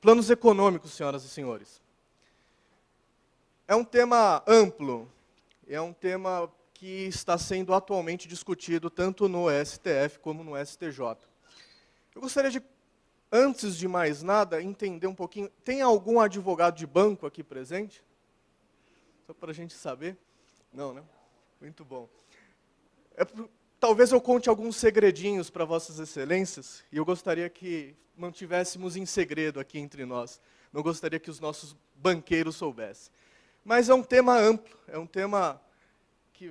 Planos econômicos, senhoras e senhores. É um tema amplo, é um tema que está sendo atualmente discutido tanto no STF como no STJ. Eu gostaria de, antes de mais nada, entender um pouquinho. Tem algum advogado de banco aqui presente? Só para a gente saber. Não, né? Muito bom. Talvez eu conte alguns segredinhos para Vossas Excelências, e eu gostaria que mantivéssemos em segredo aqui entre nós. Não gostaria que os nossos banqueiros soubessem. Mas é um tema amplo, é um tema que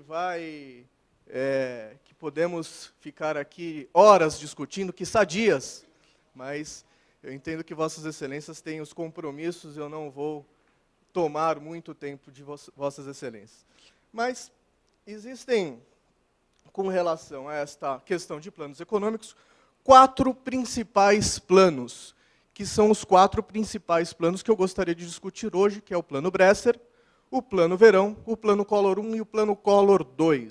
que podemos ficar aqui horas discutindo, quiçá dias, mas eu entendo que Vossas Excelências têm os compromissos, eu não vou tomar muito tempo de Vossas Excelências. Mas existem, com relação a esta questão de planos econômicos, 4 principais planos, que são os 4 principais planos que eu gostaria de discutir hoje, que é o Plano Bresser, o Plano Verão, o Plano Collor I e o Plano Collor II.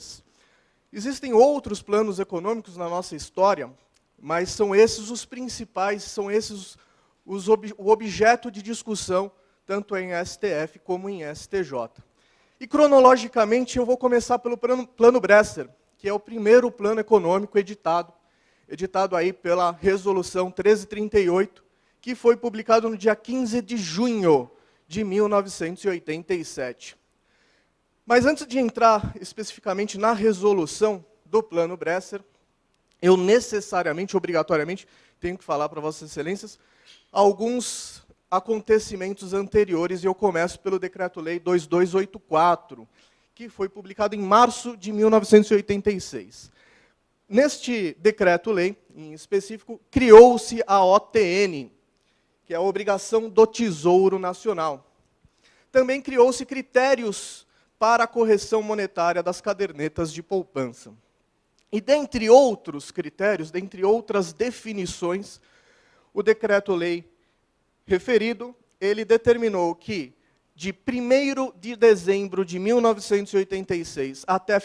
Existem outros planos econômicos na nossa história, mas são esses os principais, são esses o objeto de discussão, tanto em STF como em STJ. E, cronologicamente, eu vou começar pelo Plano Bresser, que é o primeiro plano econômico editado aí pela Resolução 1338, que foi publicado no dia 15 de junho de 1987. Mas antes de entrar especificamente na resolução do Plano Bresser, eu necessariamente, obrigatoriamente, tenho que falar para Vossas Excelências alguns acontecimentos anteriores, e eu começo pelo Decreto-Lei 2284, que foi publicado em março de 1986. Neste decreto-lei, em específico, criou-se a OTN, que é a Obrigação do Tesouro Nacional. Também criou-se critérios para a correção monetária das cadernetas de poupança. E, dentre outros critérios, dentre outras definições, o decreto-lei referido, ele determinou que, de 1º de dezembro de 1986 até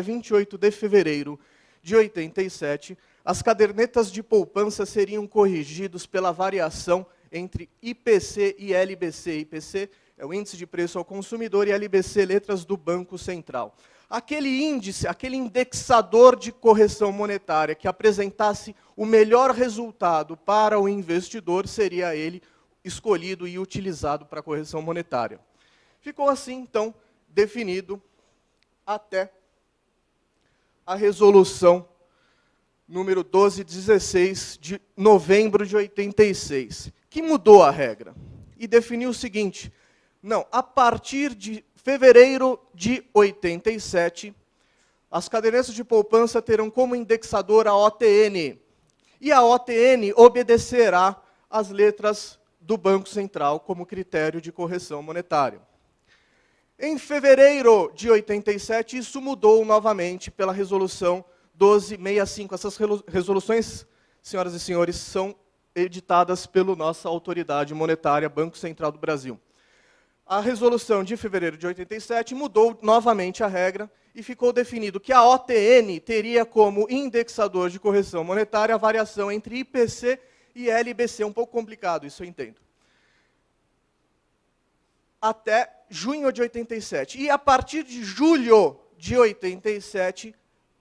28 de fevereiro de 87, as cadernetas de poupança seriam corrigidas pela variação entre IPC e LBC. IPC é o Índice de Preço ao Consumidor e LBC, letras do Banco Central. Aquele índice, aquele indexador de correção monetária que apresentasse o melhor resultado para o investidor, seria ele escolhido e utilizado para a correção monetária. Ficou assim, então, definido até a resolução número 1216 de novembro de 86, que mudou a regra e definiu o seguinte: não, a partir de fevereiro de 87, as cadernetas de poupança terão como indexador a OTN, e a OTN obedecerá às letras do Banco Central como critério de correção monetária. Em fevereiro de 87, isso mudou novamente pela resolução 1265. Essas resoluções, senhoras e senhores, são editadas pela nossa autoridade monetária, Banco Central do Brasil. A resolução de fevereiro de 87 mudou novamente a regra e ficou definido que a OTN teria como indexador de correção monetária a variação entre IPC e LBC. Um pouco complicado, isso eu entendo. Até junho de 87. E a partir de julho de 87,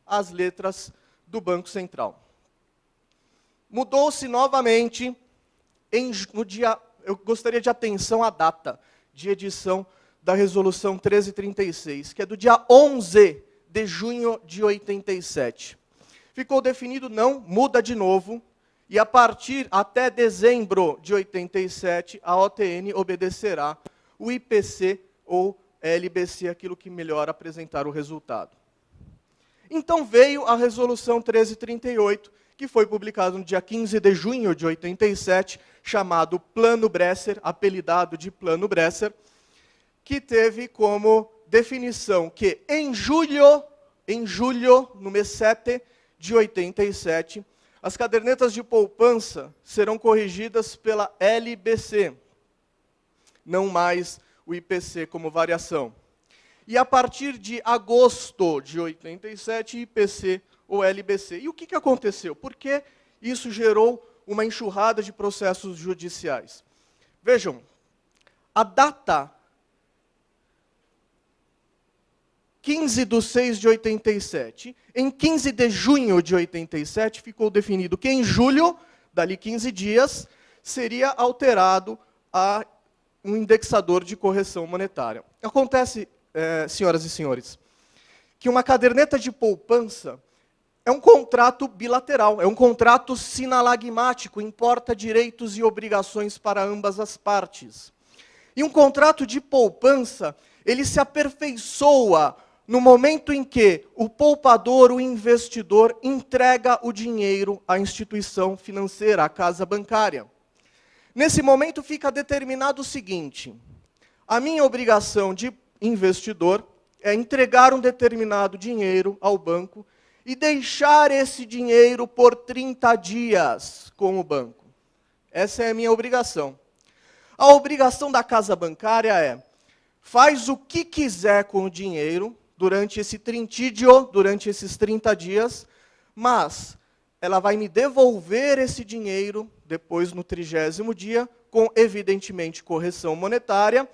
as letras do Banco Central. Mudou-se novamente no dia... Eu gostaria de atenção à data de edição da Resolução 1336, que é do dia 11 de junho de 87. Ficou definido, não, muda de novo, e a partir até dezembro de 87, a OTN obedecerá o IPC ou LBC, aquilo que melhor apresentar o resultado. Então veio a Resolução 1338, que foi publicada no dia 15 de junho de 87, chamado Plano Bresser, apelidado de Plano Bresser, que teve como definição que em julho, no mês 7 de 87, as cadernetas de poupança serão corrigidas pela LBC, não mais o IPC como variação. E a partir de agosto de 87, IPC ou LBC. E o que aconteceu? Por que isso gerou uma enxurrada de processos judiciais. Vejam, a data 15/6/87, em 15 de junho de 87, ficou definido que em julho, dali 15 dias, seria alterado um indexador de correção monetária. Acontece, senhoras e senhores, que uma caderneta de poupança é um contrato bilateral, é um contrato sinalagmático, importa direitos e obrigações para ambas as partes. E um contrato de poupança, ele se aperfeiçoa no momento em que o poupador, o investidor, entrega o dinheiro à instituição financeira, à casa bancária. Nesse momento fica determinado o seguinte: a minha obrigação de investidor é entregar um determinado dinheiro ao banco e deixar esse dinheiro por 30 dias com o banco. Essa é a minha obrigação. A obrigação da casa bancária é: faz o que quiser com o dinheiro durante esse trintídio, durante esses 30 dias, mas ela vai me devolver esse dinheiro depois no 30º dia, com, evidentemente, correção monetária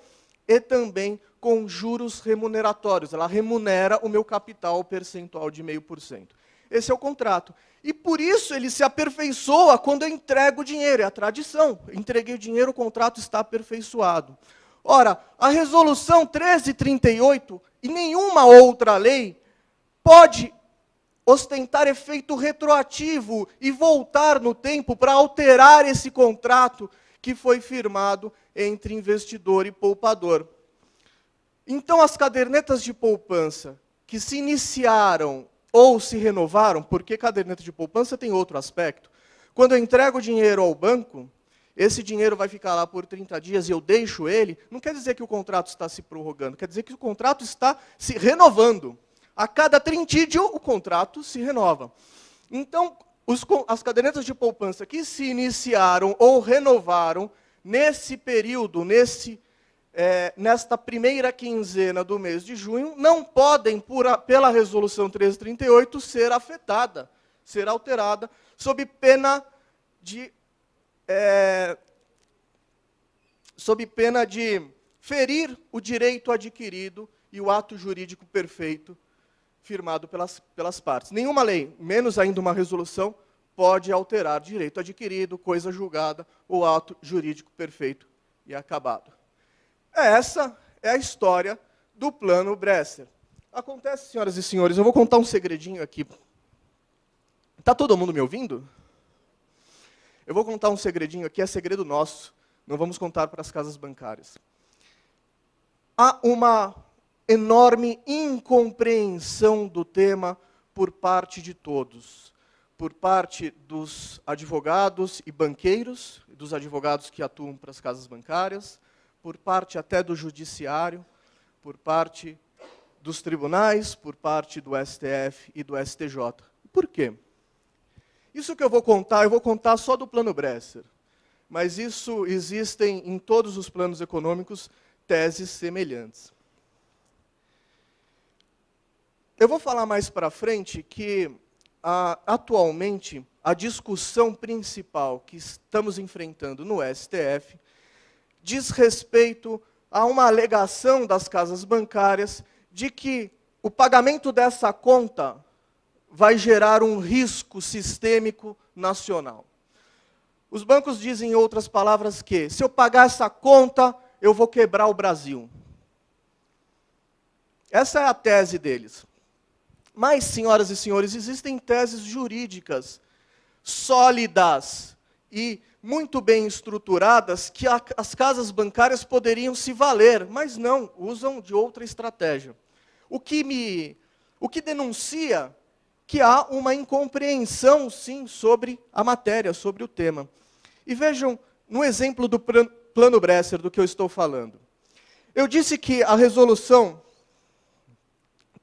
e também com juros remuneratórios. Ela remunera o meu capital percentual de 0,5%. Esse é o contrato. E por isso ele se aperfeiçoa quando eu entrego o dinheiro. É a tradição. Entreguei o dinheiro, o contrato está aperfeiçoado. Ora, a resolução 1338 e nenhuma outra lei pode ostentar efeito retroativo e voltar no tempo para alterar esse contrato que foi firmado entre investidor e poupador. Então, as cadernetas de poupança que se iniciaram ou se renovaram, porque caderneta de poupança tem outro aspecto. Quando eu entrego o dinheiro ao banco, esse dinheiro vai ficar lá por 30 dias e eu deixo ele, não quer dizer que o contrato está se prorrogando, quer dizer que o contrato está se renovando. A cada trintídio, o contrato se renova. Então, as cadernetas de poupança que se iniciaram ou renovaram nesse período, nesta primeira quinzena do mês de junho, não podem, pela Resolução 1338, ser afetada, ser alterada, sob pena de ferir o direito adquirido e o ato jurídico perfeito firmado pelas partes. Nenhuma lei, menos ainda uma resolução, pode alterar direito adquirido, coisa julgada ou ato jurídico perfeito e acabado. Essa é a história do Plano Bresser. Acontece, senhoras e senhores, eu vou contar um segredinho aqui. Está todo mundo me ouvindo? Eu vou contar um segredinho aqui, é segredo nosso. Não vamos contar para as casas bancárias. Há uma enorme incompreensão do tema por parte de todos. Por parte dos advogados e banqueiros, dos advogados que atuam para as casas bancárias, por parte até do judiciário, por parte dos tribunais, por parte do STF e do STJ. Por quê? Isso que eu vou contar só do Plano Bresser. Mas isso existem em todos os planos econômicos teses semelhantes. Eu vou falar mais para frente que, atualmente, a discussão principal que estamos enfrentando no STF diz respeito a uma alegação das casas bancárias de que o pagamento dessa conta vai gerar um risco sistêmico nacional. Os bancos dizem, em outras palavras, que se eu pagar essa conta, eu vou quebrar o Brasil. Essa é a tese deles. Mas, senhoras e senhores, existem teses jurídicas sólidas e muito bem estruturadas que as casas bancárias poderiam se valer, mas não, usam de outra estratégia. O que denuncia que há uma incompreensão, sim, sobre a matéria, sobre o tema. E vejam, no exemplo do Plano Bresser, do que eu estou falando. Eu disse que a resolução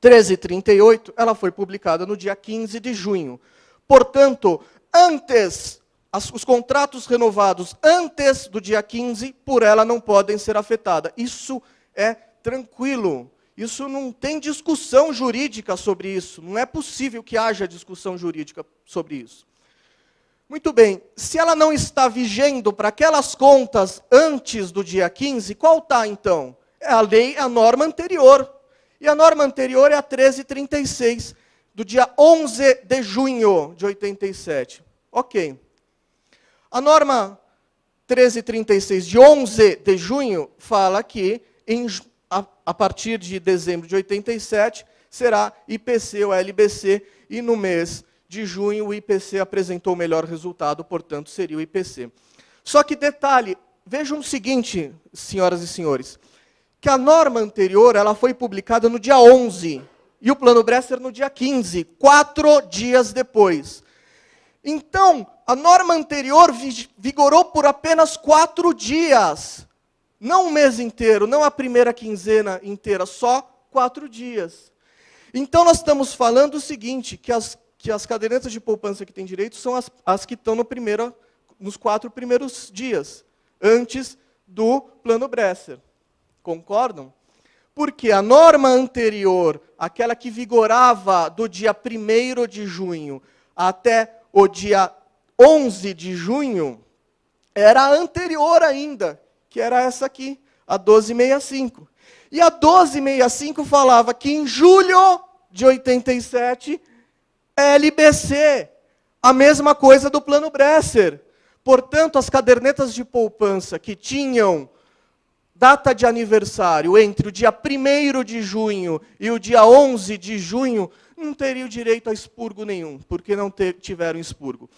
1338, ela foi publicada no dia 15 de junho. Portanto, os contratos renovados antes do dia 15, por ela não podem ser afetados. Isso é tranquilo. Isso não tem discussão jurídica sobre isso. Não é possível que haja discussão jurídica sobre isso. Muito bem, se ela não está vigendo para aquelas contas antes do dia 15, qual está então? É a lei, a norma anterior. E a norma anterior é a 1336, do dia 11 de junho de 87. Ok. A norma 1336, de 11 de junho, fala que a partir de dezembro de 87, será IPC ou LBC, e no mês de junho o IPC apresentou o melhor resultado, portanto seria o IPC. Só que detalhe, vejam o seguinte, senhoras e senhores, que a norma anterior ela foi publicada no dia 11, e o Plano Bresser no dia 15, 4 dias depois. Então, a norma anterior vigorou por apenas 4 dias. Não um mês inteiro, não a primeira quinzena inteira, só 4 dias. Então, nós estamos falando o seguinte, que as cadernetas de poupança que têm direito são as que estão nos 4 primeiros dias, antes do Plano Bresser. Concordam? Porque a norma anterior, aquela que vigorava do dia 1º de junho até o dia 11 de junho, era a anterior ainda, que era essa aqui, a 1265. E a 1265 falava que em julho de 87, LBC, a mesma coisa do Plano Bresser. Portanto, as cadernetas de poupança que tinham data de aniversário entre o dia 1º de junho e o dia 11 de junho, não teriam direito a expurgo nenhum, porque não tiveram expurgo.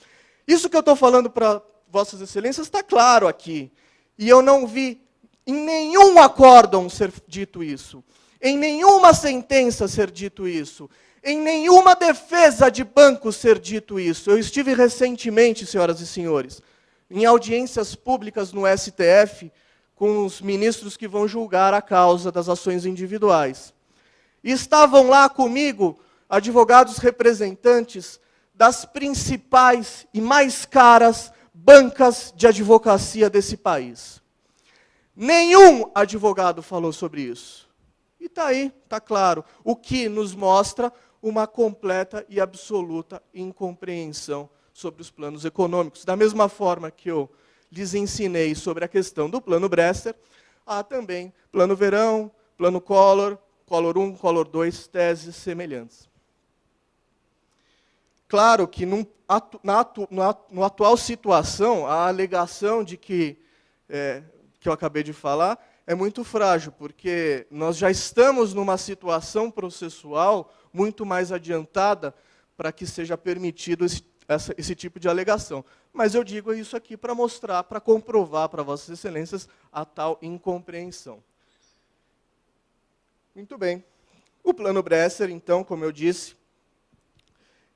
Isso que eu estou falando para Vossas Excelências está claro aqui. E eu não vi em nenhum acórdão ser dito isso, em nenhuma sentença ser dito isso, em nenhuma defesa de banco ser dito isso. Eu estive recentemente, senhoras e senhores, em audiências públicas no STF, com os ministros que vão julgar a causa das ações individuais. E estavam lá comigo advogados representantes das principais e mais caras bancas de advocacia desse país. Nenhum advogado falou sobre isso. E está aí, está claro, o que nos mostra uma completa e absoluta incompreensão sobre os planos econômicos. Da mesma forma que eu lhes ensinei sobre a questão do Plano Bresser, há também Plano Verão, Plano Collor, Collor 1, Collor 2, teses semelhantes. Claro que na atual situação, a alegação de que eu acabei de falar é muito frágil, porque nós já estamos numa situação processual muito mais adiantada para que seja permitido esse tipo de alegação. Mas eu digo isso aqui para mostrar, para comprovar para Vossas Excelências a tal incompreensão. Muito bem. O Plano Bresser, então, como eu disse,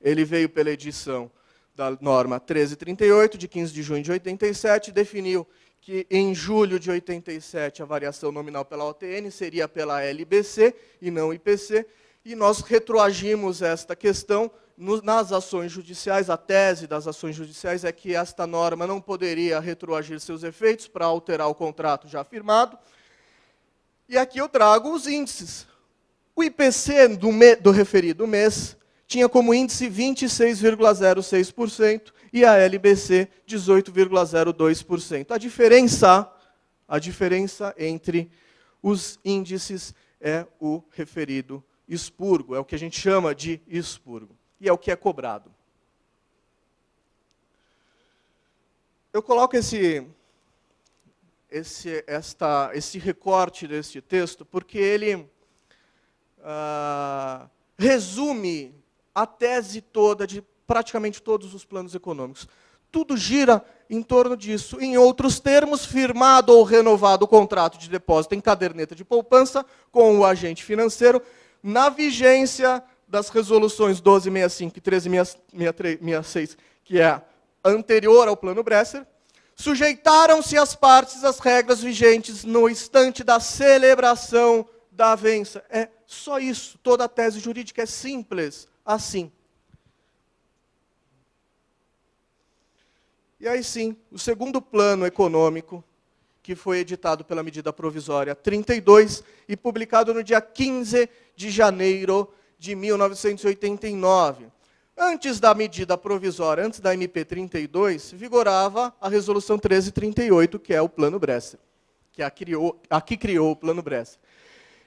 ele veio pela edição da norma 1338, de 15 de junho de 87, definiu que em julho de 87 a variação nominal pela OTN seria pela LBC e não IPC, e nós retroagimos esta questão nas ações judiciais. A tese das ações judiciais é que esta norma não poderia retroagir seus efeitos para alterar o contrato já firmado. E aqui eu trago os índices. O IPC do referido mês tinha como índice 26,06% e a LBC 18,02%. A diferença entre os índices é o referido expurgo, é o que a gente chama de expurgo, e é o que é cobrado. Eu coloco esse recorte deste texto porque ele resume a tese toda de praticamente todos os planos econômicos. Tudo gira em torno disso. Em outros termos, firmado ou renovado o contrato de depósito em caderneta de poupança com o agente financeiro, na vigência das resoluções 1265 e 1366, que é anterior ao Plano Bresser, sujeitaram-se as partes às regras vigentes no instante da celebração da avença. É só isso. Toda a tese jurídica é simples assim. E aí sim, o segundo plano econômico, que foi editado pela medida provisória 32 e publicado no dia 15 de janeiro de 1989. Antes da medida provisória, antes da MP 32, vigorava a Resolução 1338, que é o Plano Bresser, que aqui criou o Plano Bresser.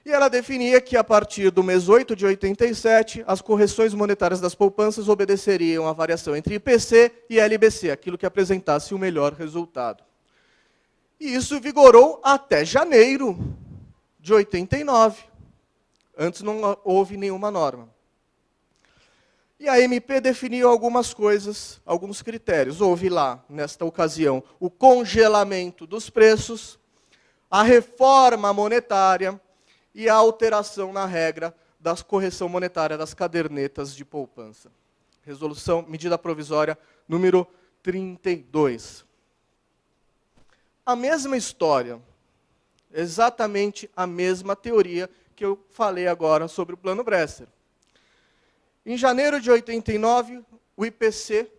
E ela definia que, a partir do mês 8 de 87, as correções monetárias das poupanças obedeceriam à variação entre IPC e LBC, aquilo que apresentasse o melhor resultado. E isso vigorou até janeiro de 89. Antes não houve nenhuma norma. E a MP definiu algumas coisas, alguns critérios. Houve lá, nesta ocasião, o congelamento dos preços, a reforma monetária e a alteração na regra da correção monetária das cadernetas de poupança. Resolução, medida provisória número 32. A mesma história, exatamente a mesma teoria que eu falei agora sobre o Plano Bresser. Em janeiro de 89, o IPC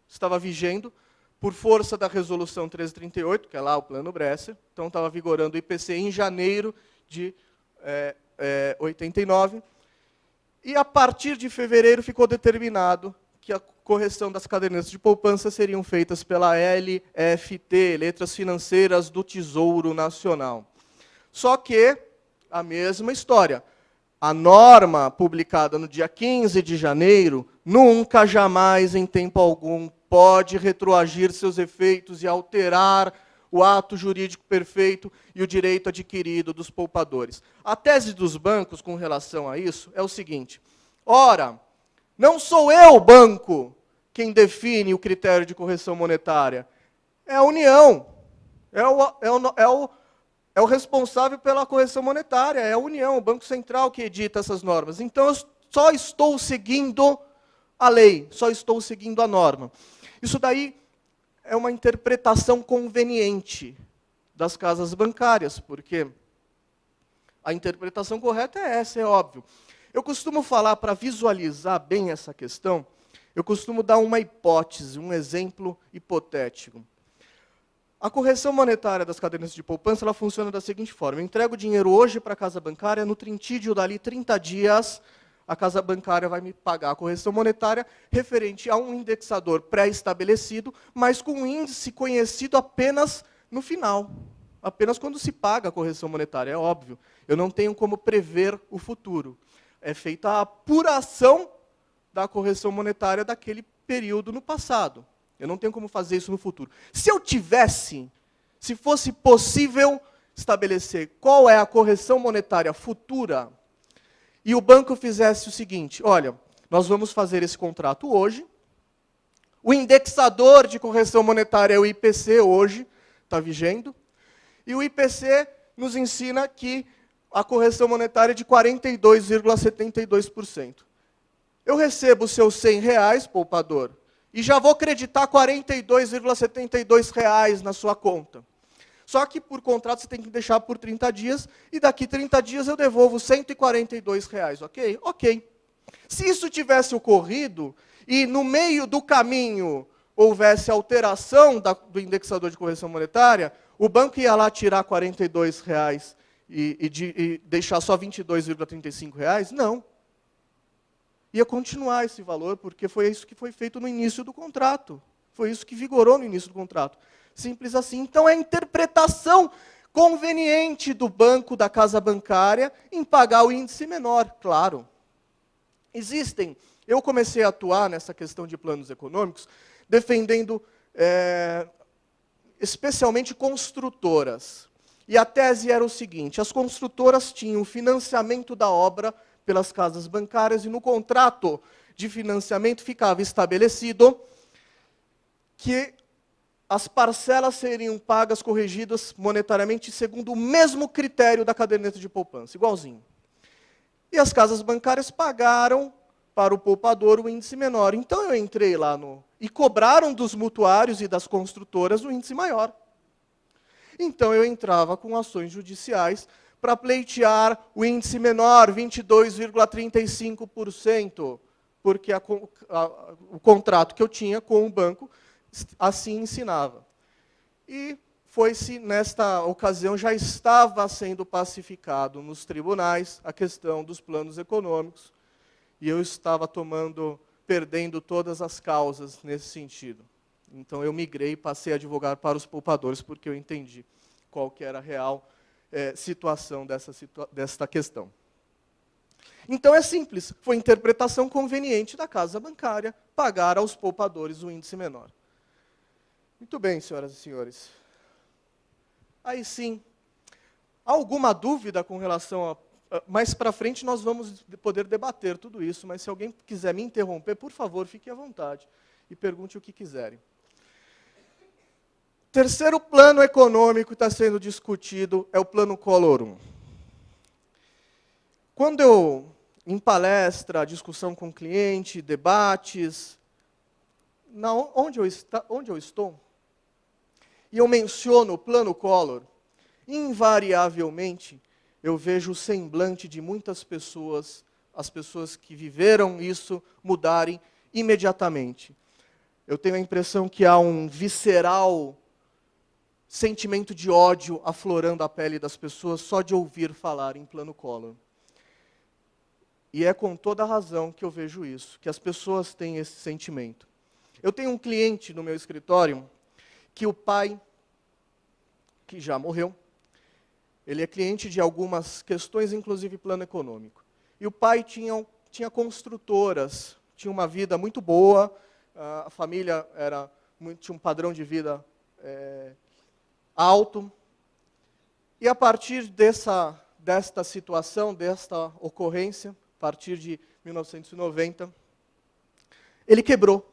estava vigendo por força da Resolução 1338, que é lá o Plano Bresser. Então, estava vigorando o IPC em janeiro de 89. E, a partir de fevereiro, ficou determinado que a correção das cadernetas de poupança seriam feitas pela LFT, Letras Financeiras do Tesouro Nacional. Só que, a mesma história. A norma publicada no dia 15 de janeiro, nunca, jamais, em tempo algum, pode retroagir seus efeitos e alterar o ato jurídico perfeito e o direito adquirido dos poupadores. A tese dos bancos com relação a isso é o seguinte: ora, não sou eu, banco, quem define o critério de correção monetária. É a União. É o responsável pela correção monetária, é a União, o Banco Central que edita essas normas. Então, eu só estou seguindo a lei, só estou seguindo a norma. Isso daí é uma interpretação conveniente das casas bancárias, porque a interpretação correta é essa, é óbvio. Eu costumo falar, para visualizar bem essa questão, eu costumo dar uma hipótese, um exemplo hipotético. A correção monetária das cadernetas de poupança ela funciona da seguinte forma: eu entrego o dinheiro hoje para a casa bancária, no trintídio dali 30 dias, a casa bancária vai me pagar a correção monetária referente a um indexador pré-estabelecido, mas com um índice conhecido apenas no final, apenas quando se paga a correção monetária, é óbvio. Eu não tenho como prever o futuro. É feita a apuração da correção monetária daquele período no passado. Eu não tenho como fazer isso no futuro. Se eu tivesse, se fosse possível estabelecer qual é a correção monetária futura, e o banco fizesse o seguinte: olha, nós vamos fazer esse contrato hoje, o indexador de correção monetária é o IPC hoje, está vigendo, e o IPC nos ensina que a correção monetária é de 42,72%. Eu recebo os seus R$100, poupador, e já vou creditar R$ 42,72 na sua conta. Só que, por contrato, você tem que deixar por 30 dias, e daqui 30 dias eu devolvo R$ 142, ok? Ok. Se isso tivesse ocorrido, e no meio do caminho houvesse alteração do indexador de correção monetária, o banco ia lá tirar R$ 42 e deixar só R$ 22,35? Não. Ia continuar esse valor, porque foi isso que foi feito no início do contrato. Foi isso que vigorou no início do contrato. Simples assim. Então, é a interpretação conveniente do banco, da casa bancária, em pagar o índice menor, claro. Eu comecei a atuar nessa questão de planos econômicos, defendendo especialmente construtoras. E a tese era o seguinte: as construtoras tinham o financiamento da obra pelas casas bancárias, e no contrato de financiamento ficava estabelecido que as parcelas seriam pagas, corrigidas monetariamente, segundo o mesmo critério da caderneta de poupança, igualzinho. E as casas bancárias pagaram para o poupador o índice menor. Então eu entrei lá e cobraram dos mutuários e das construtoras o índice maior. Então eu entrava com ações judiciais para pleitear o índice menor, 22,35%, porque o contrato que eu tinha com o banco assim ensinava. E foi-se, nesta ocasião, já estava sendo pacificado nos tribunais a questão dos planos econômicos, e eu estava tomando perdendo todas as causas nesse sentido. Então eu migrei e passei a advogar para os poupadores, porque eu entendi qual que era a real situação desta questão. Então é simples, foi interpretação conveniente da casa bancária pagar aos poupadores o índice menor. Muito bem, senhoras e senhores. Aí sim, alguma dúvida com relação a... Mais para frente nós vamos poder debater tudo isso, mas se alguém quiser me interromper, por favor, fique à vontade e pergunte o que quiserem. Terceiro plano econômico que está sendo discutido é o plano Collor I. Quando eu, em palestra, discussão com cliente, debates, onde eu estou, e eu menciono o plano Collor, invariavelmente, eu vejo o semblante de muitas pessoas, as pessoas que viveram isso, mudarem imediatamente. Eu tenho a impressão que há um visceral sentimento de ódio aflorando a pele das pessoas só de ouvir falar em plano Collor. E é com toda a razão que eu vejo isso, que as pessoas têm esse sentimento. Eu tenho um cliente no meu escritório que o pai, que já morreu, ele é cliente de algumas questões, inclusive plano econômico. E o pai tinha construtoras, tinha uma vida muito boa, a família tinha um padrão de vida alto. E a partir desta situação, desta ocorrência, a partir de 1990, ele quebrou.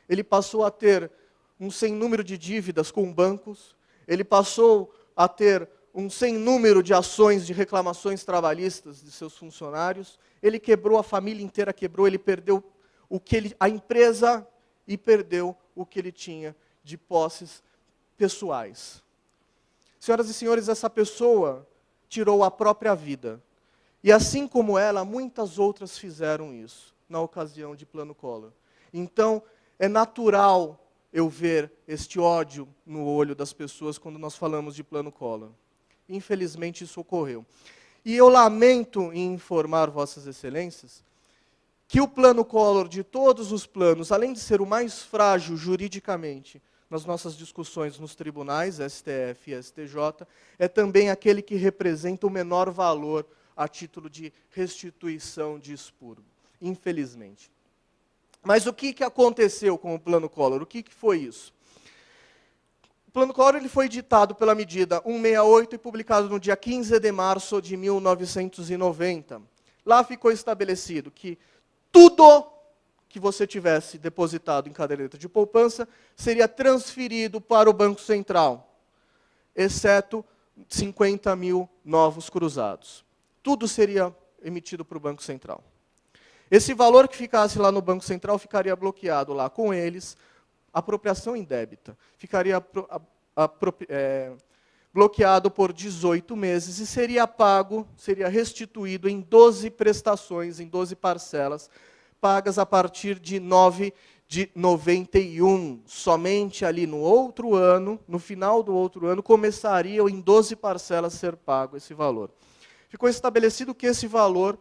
Ele passou a ter um sem número de dívidas com bancos, ele passou a ter um sem número de ações de reclamações trabalhistas de seus funcionários, ele quebrou, a família inteira quebrou, ele perdeu a empresa e perdeu o que ele tinha de posses pessoais. Senhoras e senhores, essa pessoa tirou a própria vida. E assim como ela, muitas outras fizeram isso, na ocasião de plano Collor. Então, é natural eu ver este ódio no olho das pessoas quando nós falamos de plano Collor. Infelizmente, isso ocorreu. E eu lamento em informar Vossas Excelências que o plano Collor, de todos os planos, além de ser o mais frágil juridicamente nas nossas discussões nos tribunais, STF e STJ, é também aquele que representa o menor valor a título de restituição de expurgo, infelizmente. Mas o que aconteceu com o plano Collor? O que foi isso? O plano Collor ele foi ditado pela medida 168 e publicado no dia 15 de março de 1990. Lá ficou estabelecido que tudo que você tivesse depositado em caderneta de poupança seria transferido para o Banco Central, exceto 50 mil novos cruzados. Tudo seria emitido para o Banco Central. Esse valor que ficasse lá no Banco Central ficaria bloqueado lá com eles, apropriação indébita, ficaria bloqueado por 18 meses e seria pago, seria restituído em 12 prestações, em 12 parcelas, pagas a partir de 9 de 91. Somente ali no outro ano, no final do outro ano, começaria em 12 parcelas a ser pago esse valor. Ficou estabelecido que esse valor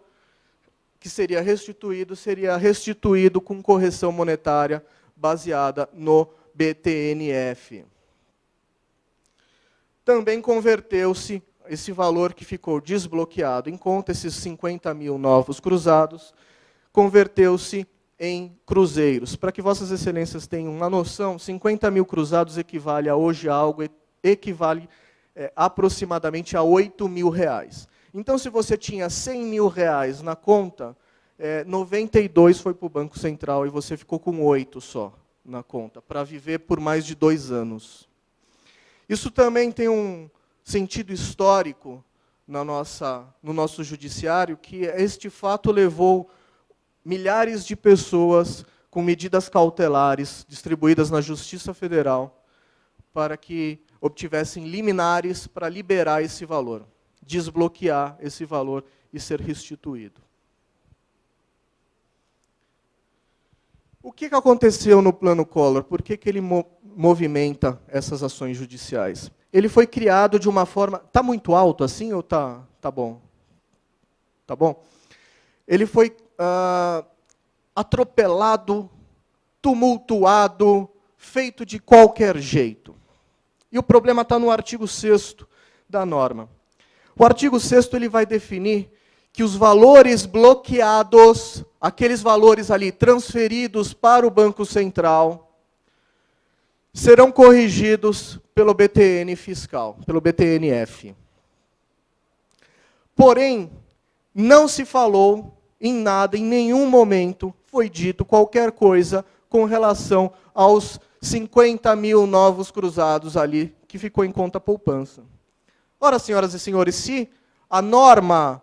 que seria restituído com correção monetária baseada no BTNF. Também converteu-se esse valor que ficou desbloqueado em conta, esses 50 mil novos cruzados, converteu-se em cruzeiros. Para que Vossas Excelências tenham uma noção, 50 mil cruzados equivale a hoje equivale aproximadamente a 8 mil reais. Então, se você tinha 100 mil reais na conta, 92 foi para o Banco Central e você ficou com 8 só na conta, para viver por mais de 2 anos. Isso também tem um sentido histórico no nosso judiciário, que este fato levou milhares de pessoas com medidas cautelares distribuídas na Justiça Federal para que obtivessem liminares para liberar esse valor, desbloquear esse valor e ser restituído. O que aconteceu no plano Collor? Por que ele movimenta essas ações judiciais? Ele foi criado de uma forma... Está muito alto assim ou tá bom? Tá bom? Ele foi atropelado, tumultuado, feito de qualquer jeito. E o problema está no artigo 6º da norma. O artigo 6º ele vai definir que os valores bloqueados, aqueles valores ali transferidos para o Banco Central, serão corrigidos pelo BTN fiscal, pelo BTNF. Porém, não se falou em nada, em nenhum momento foi dito qualquer coisa com relação aos 50 mil novos cruzados ali, que ficou em conta poupança. Ora, senhoras e senhores, se a norma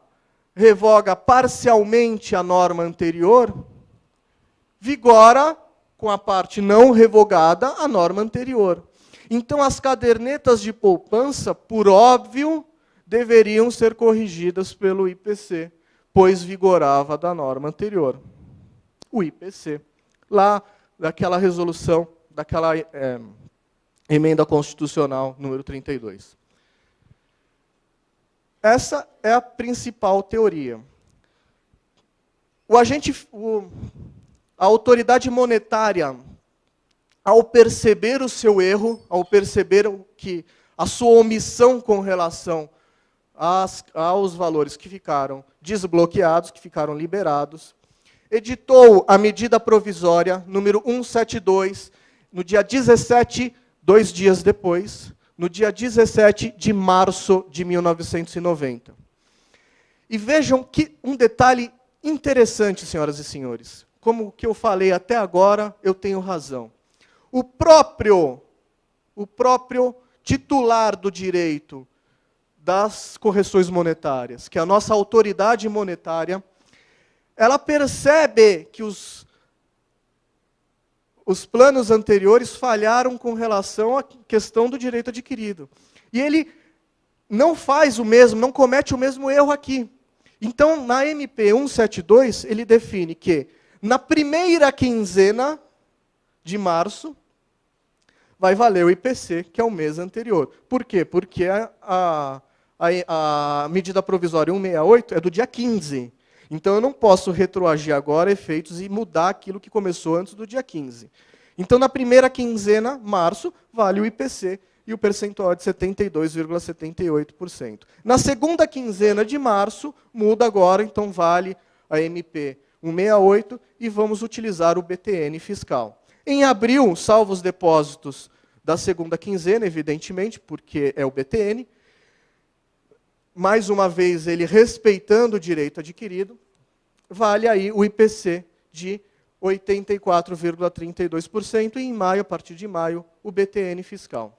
revoga parcialmente a norma anterior, vigora, com a parte não revogada, a norma anterior. Então, as cadernetas de poupança, por óbvio, deveriam ser corrigidas pelo IPC, pois vigorava da norma anterior. O IPC. Lá, daquela resolução, daquela emenda constitucional número 32. Essa é a principal teoria. A autoridade monetária, ao perceber o seu erro, ao perceber que a sua omissão com relação aos valores que ficaram desbloqueados, que ficaram liberados, editou a medida provisória número 172, no dia 17, 2 dias depois, no dia 17 de março de 1990. E vejam que um detalhe interessante, senhoras e senhores. Como o que eu falei até agora, eu tenho razão. O próprio titular do direito das correções monetárias, que é a nossa autoridade monetária, ela percebe que os planos anteriores falharam com relação à questão do direito adquirido. E ele não faz o mesmo, não comete o mesmo erro aqui. Então, na MP 172, ele define que, na primeira quinzena de março, vai valer o IPC, que é o mês anterior. Por quê? Porque a medida provisória 168 é do dia 15. Então, eu não posso retroagir agora efeitos e mudar aquilo que começou antes do dia 15. Então, na primeira quinzena, março, vale o IPC e o percentual é de 72,78%. Na segunda quinzena de março, muda agora, então vale a MP 168 e vamos utilizar o BTN fiscal. Em abril, salvo os depósitos da segunda quinzena, evidentemente, porque é o BTN, mais uma vez, ele respeitando o direito adquirido, vale aí o IPC de 84,32% e em maio, a partir de maio, o BTN fiscal.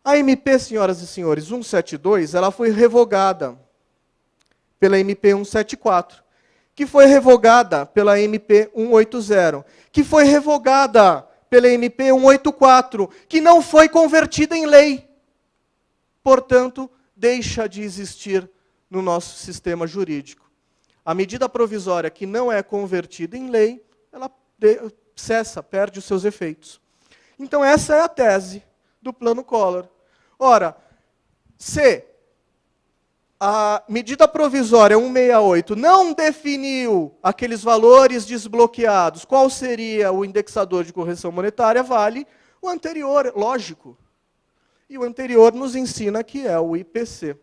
A MP, senhoras e senhores, 172, ela foi revogada pela MP 174, que foi revogada pela MP 180, que foi revogada pela MP 184, que não foi convertida em lei. Portanto, deixa de existir no nosso sistema jurídico. A medida provisória que não é convertida em lei, ela cessa, perde os seus efeitos. Então, essa é a tese do Plano Collor. Ora, se a medida provisória 168 não definiu aqueles valores desbloqueados, qual seria o indexador de correção monetária, vale o anterior, lógico. E o anterior nos ensina que é o IPC,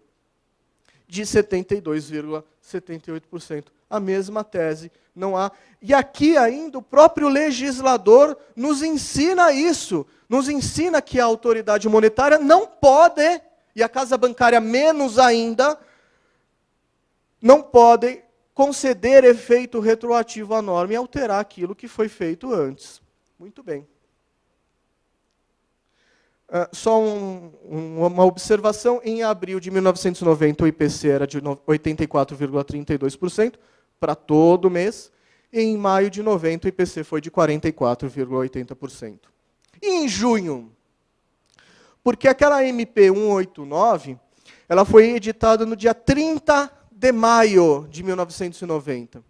de 72,78%. A mesma tese, não há. E aqui ainda o próprio legislador nos ensina isso, nos ensina que a autoridade monetária não pode, e a Casa Bancária menos ainda, não pode conceder efeito retroativo à norma e alterar aquilo que foi feito antes. Muito bem. Só uma observação, em abril de 1990 o IPC era de 84,32% para todo mês, e em maio de 90 o IPC foi de 44,80%. E em junho? Porque aquela MP 189, ela foi editada no dia 30 de maio de 1990.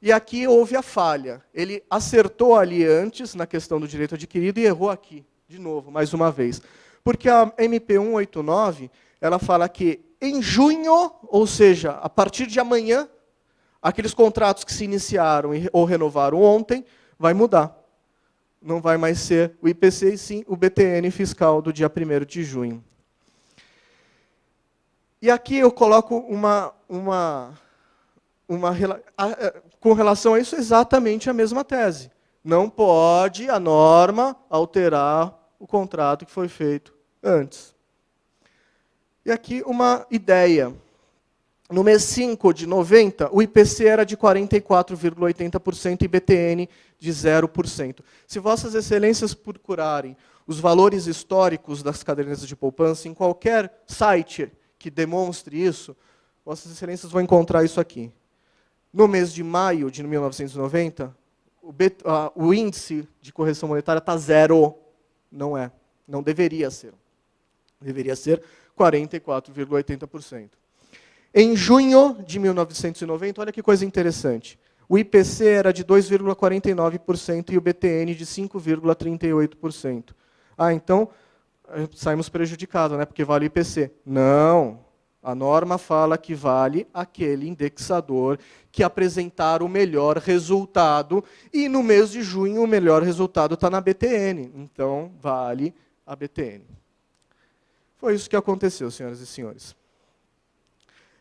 E aqui houve a falha. Ele acertou ali antes, na questão do direito adquirido, e errou aqui. De novo, mais uma vez. Porque a MP 189, ela fala que em junho, ou seja, a partir de amanhã, Aqueles contratos que se iniciaram ou renovaram ontem, vai mudar. Não vai mais ser o IPC, e sim o BTN fiscal do dia 1º de junho. E aqui eu coloco com relação a isso, exatamente a mesma tese. Não pode a norma alterar o contrato que foi feito antes. E aqui uma ideia. No mês 5 de 90, o IPC era de 44,80% e BTN de 0%. Se Vossas Excelências procurarem os valores históricos das cadernetas de poupança em qualquer site que demonstre isso, Vossas Excelências vão encontrar isso aqui. No mês de maio de 1990, o índice de correção monetária está 0. Não é. Não deveria ser. Deveria ser 44,80%. Em junho de 1990, olha que coisa interessante. O IPC era de 2,49% e o BTN de 5,38%. Ah, então saímos prejudicados, né? Porque vale o IPC. Não. A norma fala que vale aquele indexador que apresentar o melhor resultado, e no mês de junho o melhor resultado está na BTN. Então, vale a BTN. Foi isso que aconteceu, senhoras e senhores.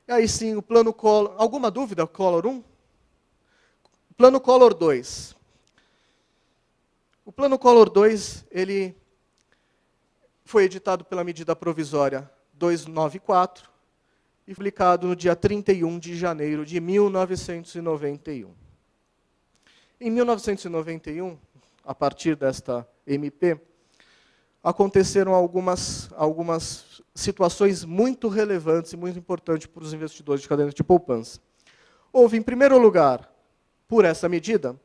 E aí sim, o plano Collor... Alguma dúvida, Collor 1? Plano Collor 2. O plano Collor 2, ele foi editado pela medida provisória 294 e publicado no dia 31 de janeiro de 1991. Em 1991, a partir desta MP, aconteceram algumas situações muito relevantes e muito importantes para os investidores de caderneta de poupança. Houve, em primeiro lugar, por essa medida,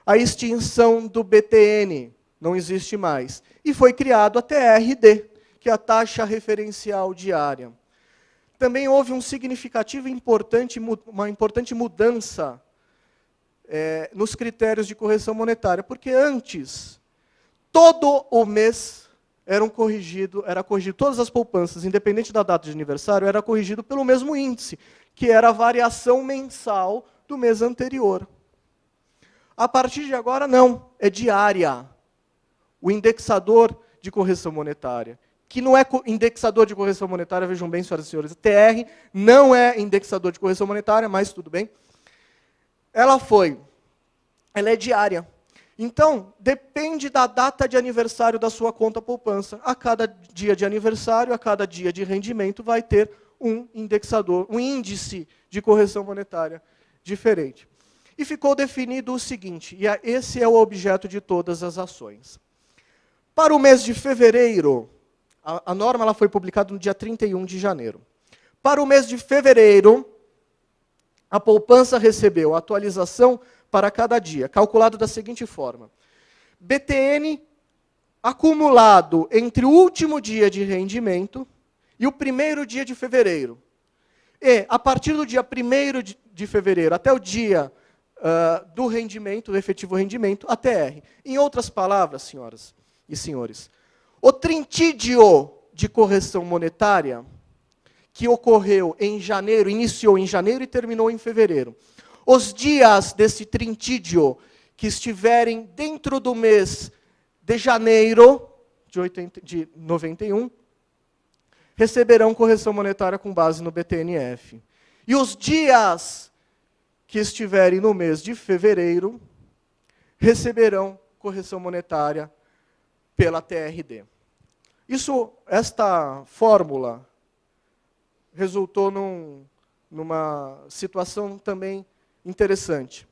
a extinção do BTN, não existe mais, e foi criado a TRD, que é a taxa referencial diária. Também houve um significativo uma importante mudança nos critérios de correção monetária, porque antes, todo o mês era corrigido todas as poupanças, independente da data de aniversário, era corrigido pelo mesmo índice, que era a variação mensal do mês anterior. A partir de agora, não, é diária. O indexador de correção monetária, que não é indexador de correção monetária, vejam bem, senhoras e senhores, a TR não é indexador de correção monetária, mas tudo bem. Ela é diária. Então, depende da data de aniversário da sua conta poupança. A cada dia de aniversário, a cada dia de rendimento, vai ter um indexador, um índice de correção monetária diferente. E ficou definido o seguinte, e esse é o objeto de todas as ações. Para o mês de fevereiro, a norma ela foi publicada no dia 31 de janeiro. Para o mês de fevereiro, a poupança recebeu a atualização para cada dia, calculado da seguinte forma. BTN acumulado entre o último dia de rendimento e o primeiro dia de fevereiro. E, a partir do dia 1º de fevereiro até o dia do rendimento, do efetivo rendimento, a TR. Em outras palavras, senhoras e senhores, o trintídio de correção monetária, que ocorreu em janeiro, iniciou em janeiro e terminou em fevereiro. Os dias desse trintídio que estiverem dentro do mês de janeiro de 91, receberão correção monetária com base no BTNF. E os dias que estiverem no mês de fevereiro, receberão correção monetária pela TRD. Esta fórmula resultou numa situação também interessante.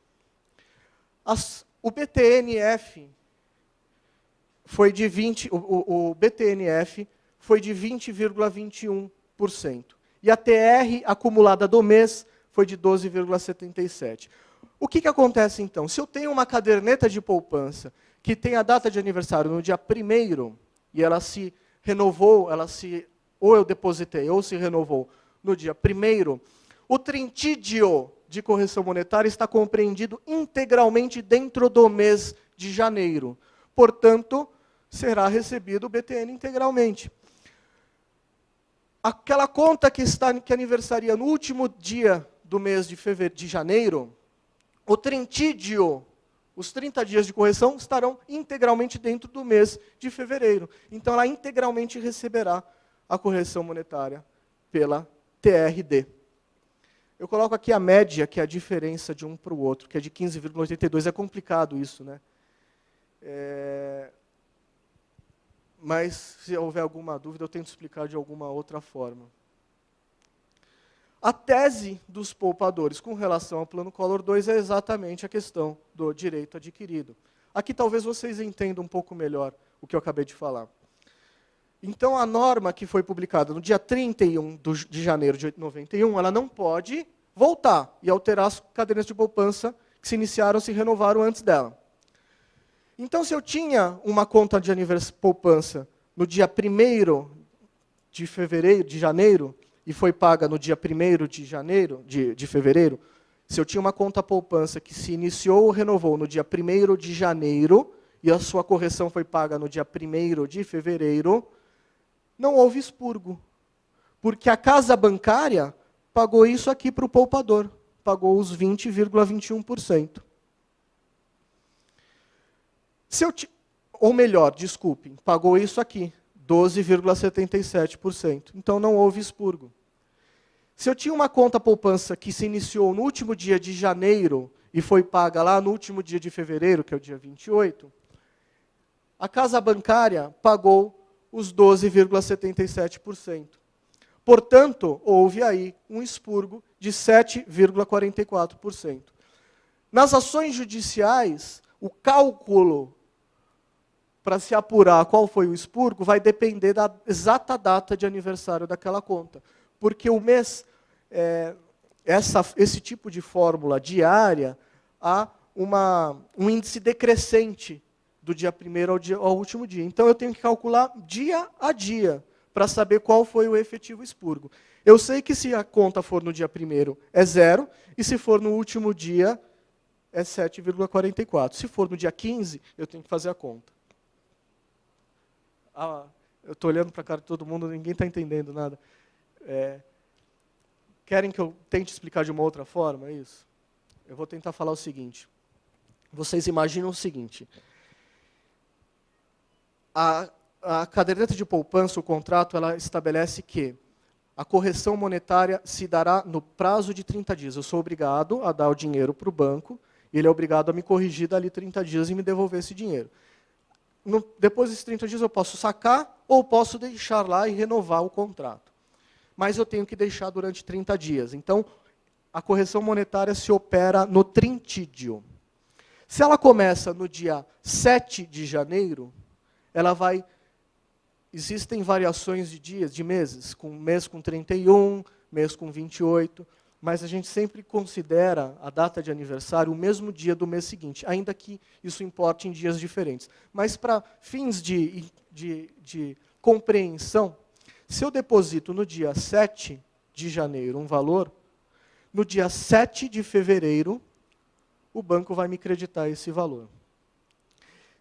O BTNF foi de 20,21%. E a TR acumulada do mês foi de 12,77%. O que acontece então? Se eu tenho uma caderneta de poupança que tem a data de aniversário no dia 1º, e ela se renovou, ou eu depositei, ou se renovou no dia 1º, o trintídio de correção monetária está compreendido integralmente dentro do mês de janeiro. Portanto, será recebido o BTN integralmente. Aquela conta que aniversaria no último dia do mês de janeiro, o trintídio, os 30 dias de correção, estarão integralmente dentro do mês de fevereiro. Então, ela integralmente receberá a correção monetária pela TRD. Eu coloco aqui a média, que é a diferença de um para o outro, que é de 15,82. É complicado isso, né? Mas, se houver alguma dúvida, eu tento explicar de alguma outra forma. A tese dos poupadores com relação ao Plano Collor II é exatamente a questão do direito adquirido. Aqui talvez vocês entendam um pouco melhor o que eu acabei de falar. Então, a norma que foi publicada no dia 31 de janeiro de 91, ela não pode voltar e alterar as cadernetas de poupança que se iniciaram, se renovaram antes dela. Então, se eu tinha uma conta de poupança no dia 1º de janeiro, e foi paga no dia 1º de fevereiro, se eu tinha uma conta poupança que se iniciou ou renovou no dia 1º de janeiro, e a sua correção foi paga no dia 1º de fevereiro, não houve expurgo. Porque a casa bancária pagou isso aqui para o poupador, pagou os 20,21%. Ou melhor, desculpem, pagou isso aqui, 12,77%. Então não houve expurgo. Se eu tinha uma conta poupança que se iniciou no último dia de janeiro e foi paga lá no último dia de fevereiro, que é o dia 28, a casa bancária pagou os 12,77%. Portanto, houve aí um expurgo de 7,44%. Nas ações judiciais, o cálculo para se apurar qual foi o expurgo vai depender da exata data de aniversário daquela conta. Porque o mês, esse tipo de fórmula diária, há um índice decrescente do dia 1º ao último dia. Então, eu tenho que calcular dia a dia para saber qual foi o efetivo expurgo. Eu sei que se a conta for no dia 1º é 0, e se for no último dia é 7,44. Se for no dia 15, eu tenho que fazer a conta. Eu estou olhando para a cara de todo mundo, ninguém está entendendo nada. Querem que eu tente explicar de uma outra forma isso? Eu vou tentar falar o seguinte. Vocês imaginam o seguinte. A caderneta de poupança, o contrato, ela estabelece que a correção monetária se dará no prazo de 30 dias. Eu sou obrigado a dar o dinheiro para o banco, e ele é obrigado a me corrigir dali 30 dias e me devolver esse dinheiro. Depois desses 30 dias eu posso sacar ou posso deixar lá e renovar o contrato. Mas eu tenho que deixar durante 30 dias. Então, a correção monetária se opera no trintídio. Se ela começa no dia 7 de janeiro, ela vai... Existem variações de dias, de meses, mês com 31, mês com 28, mas a gente sempre considera a data de aniversário o mesmo dia do mês seguinte, ainda que isso importe em dias diferentes. Mas para fins de compreensão, se eu deposito no dia 7 de janeiro um valor, no dia 7 de fevereiro, o banco vai me creditar esse valor.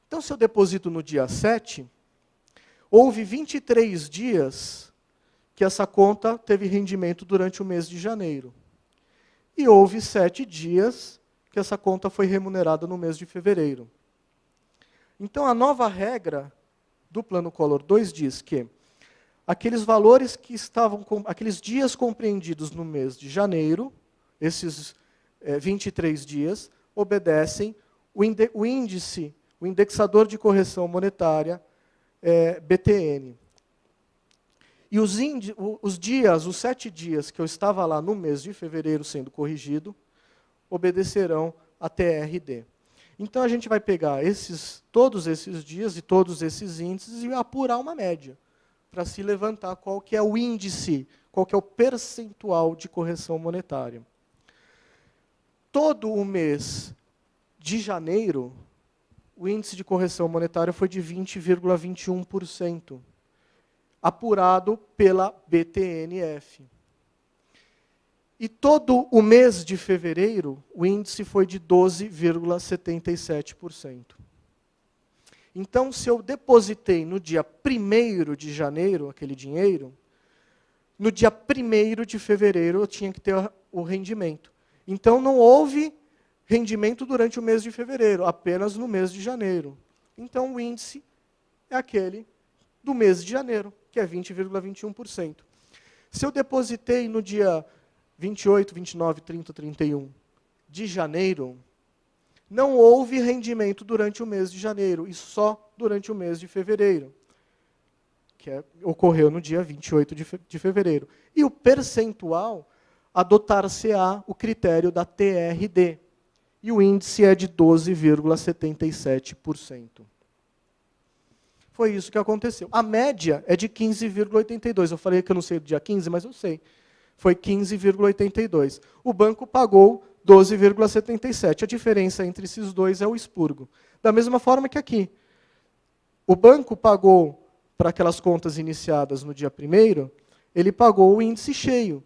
Então, se eu deposito no dia 7, houve 23 dias que essa conta teve rendimento durante o mês de janeiro. E houve 7 dias que essa conta foi remunerada no mês de fevereiro. Então, a nova regra do Plano Collor II diz que aqueles valores que estavam, aqueles dias compreendidos no mês de janeiro, esses 23 dias, obedecem o índice, o indexador de correção monetária, BTN. E os 7 dias que eu estava lá no mês de fevereiro sendo corrigido, obedecerão a TRD. Então, a gente vai pegar todos esses dias e todos esses índices e apurar uma média, para se levantar qual que é o índice, qual que é o percentual de correção monetária. Todo o mês de janeiro, o índice de correção monetária foi de 20,21%, apurado pela BTNF. E todo o mês de fevereiro, o índice foi de 12,77%. Então, se eu depositei no dia 1º de janeiro aquele dinheiro, no dia 1º de fevereiro eu tinha que ter o rendimento. Então, não houve rendimento durante o mês de fevereiro, apenas no mês de janeiro. Então, o índice é aquele do mês de janeiro, que é 20,21%. Se eu depositei no dia 28, 29, 30, 31 de janeiro, não houve rendimento durante o mês de janeiro, e só durante o mês de fevereiro, que ocorreu no dia 28 de fevereiro. E o percentual, adotar-se-á o critério da TRD, e o índice é de 12,77%. Foi isso que aconteceu. A média é de 15,82%. Eu falei que eu não sei do dia 15, mas eu sei. Foi 15,82%. O banco pagou 12,77%. A diferença entre esses dois é o expurgo. Da mesma forma que aqui. O banco pagou, para aquelas contas iniciadas no dia 1º, ele pagou o índice cheio.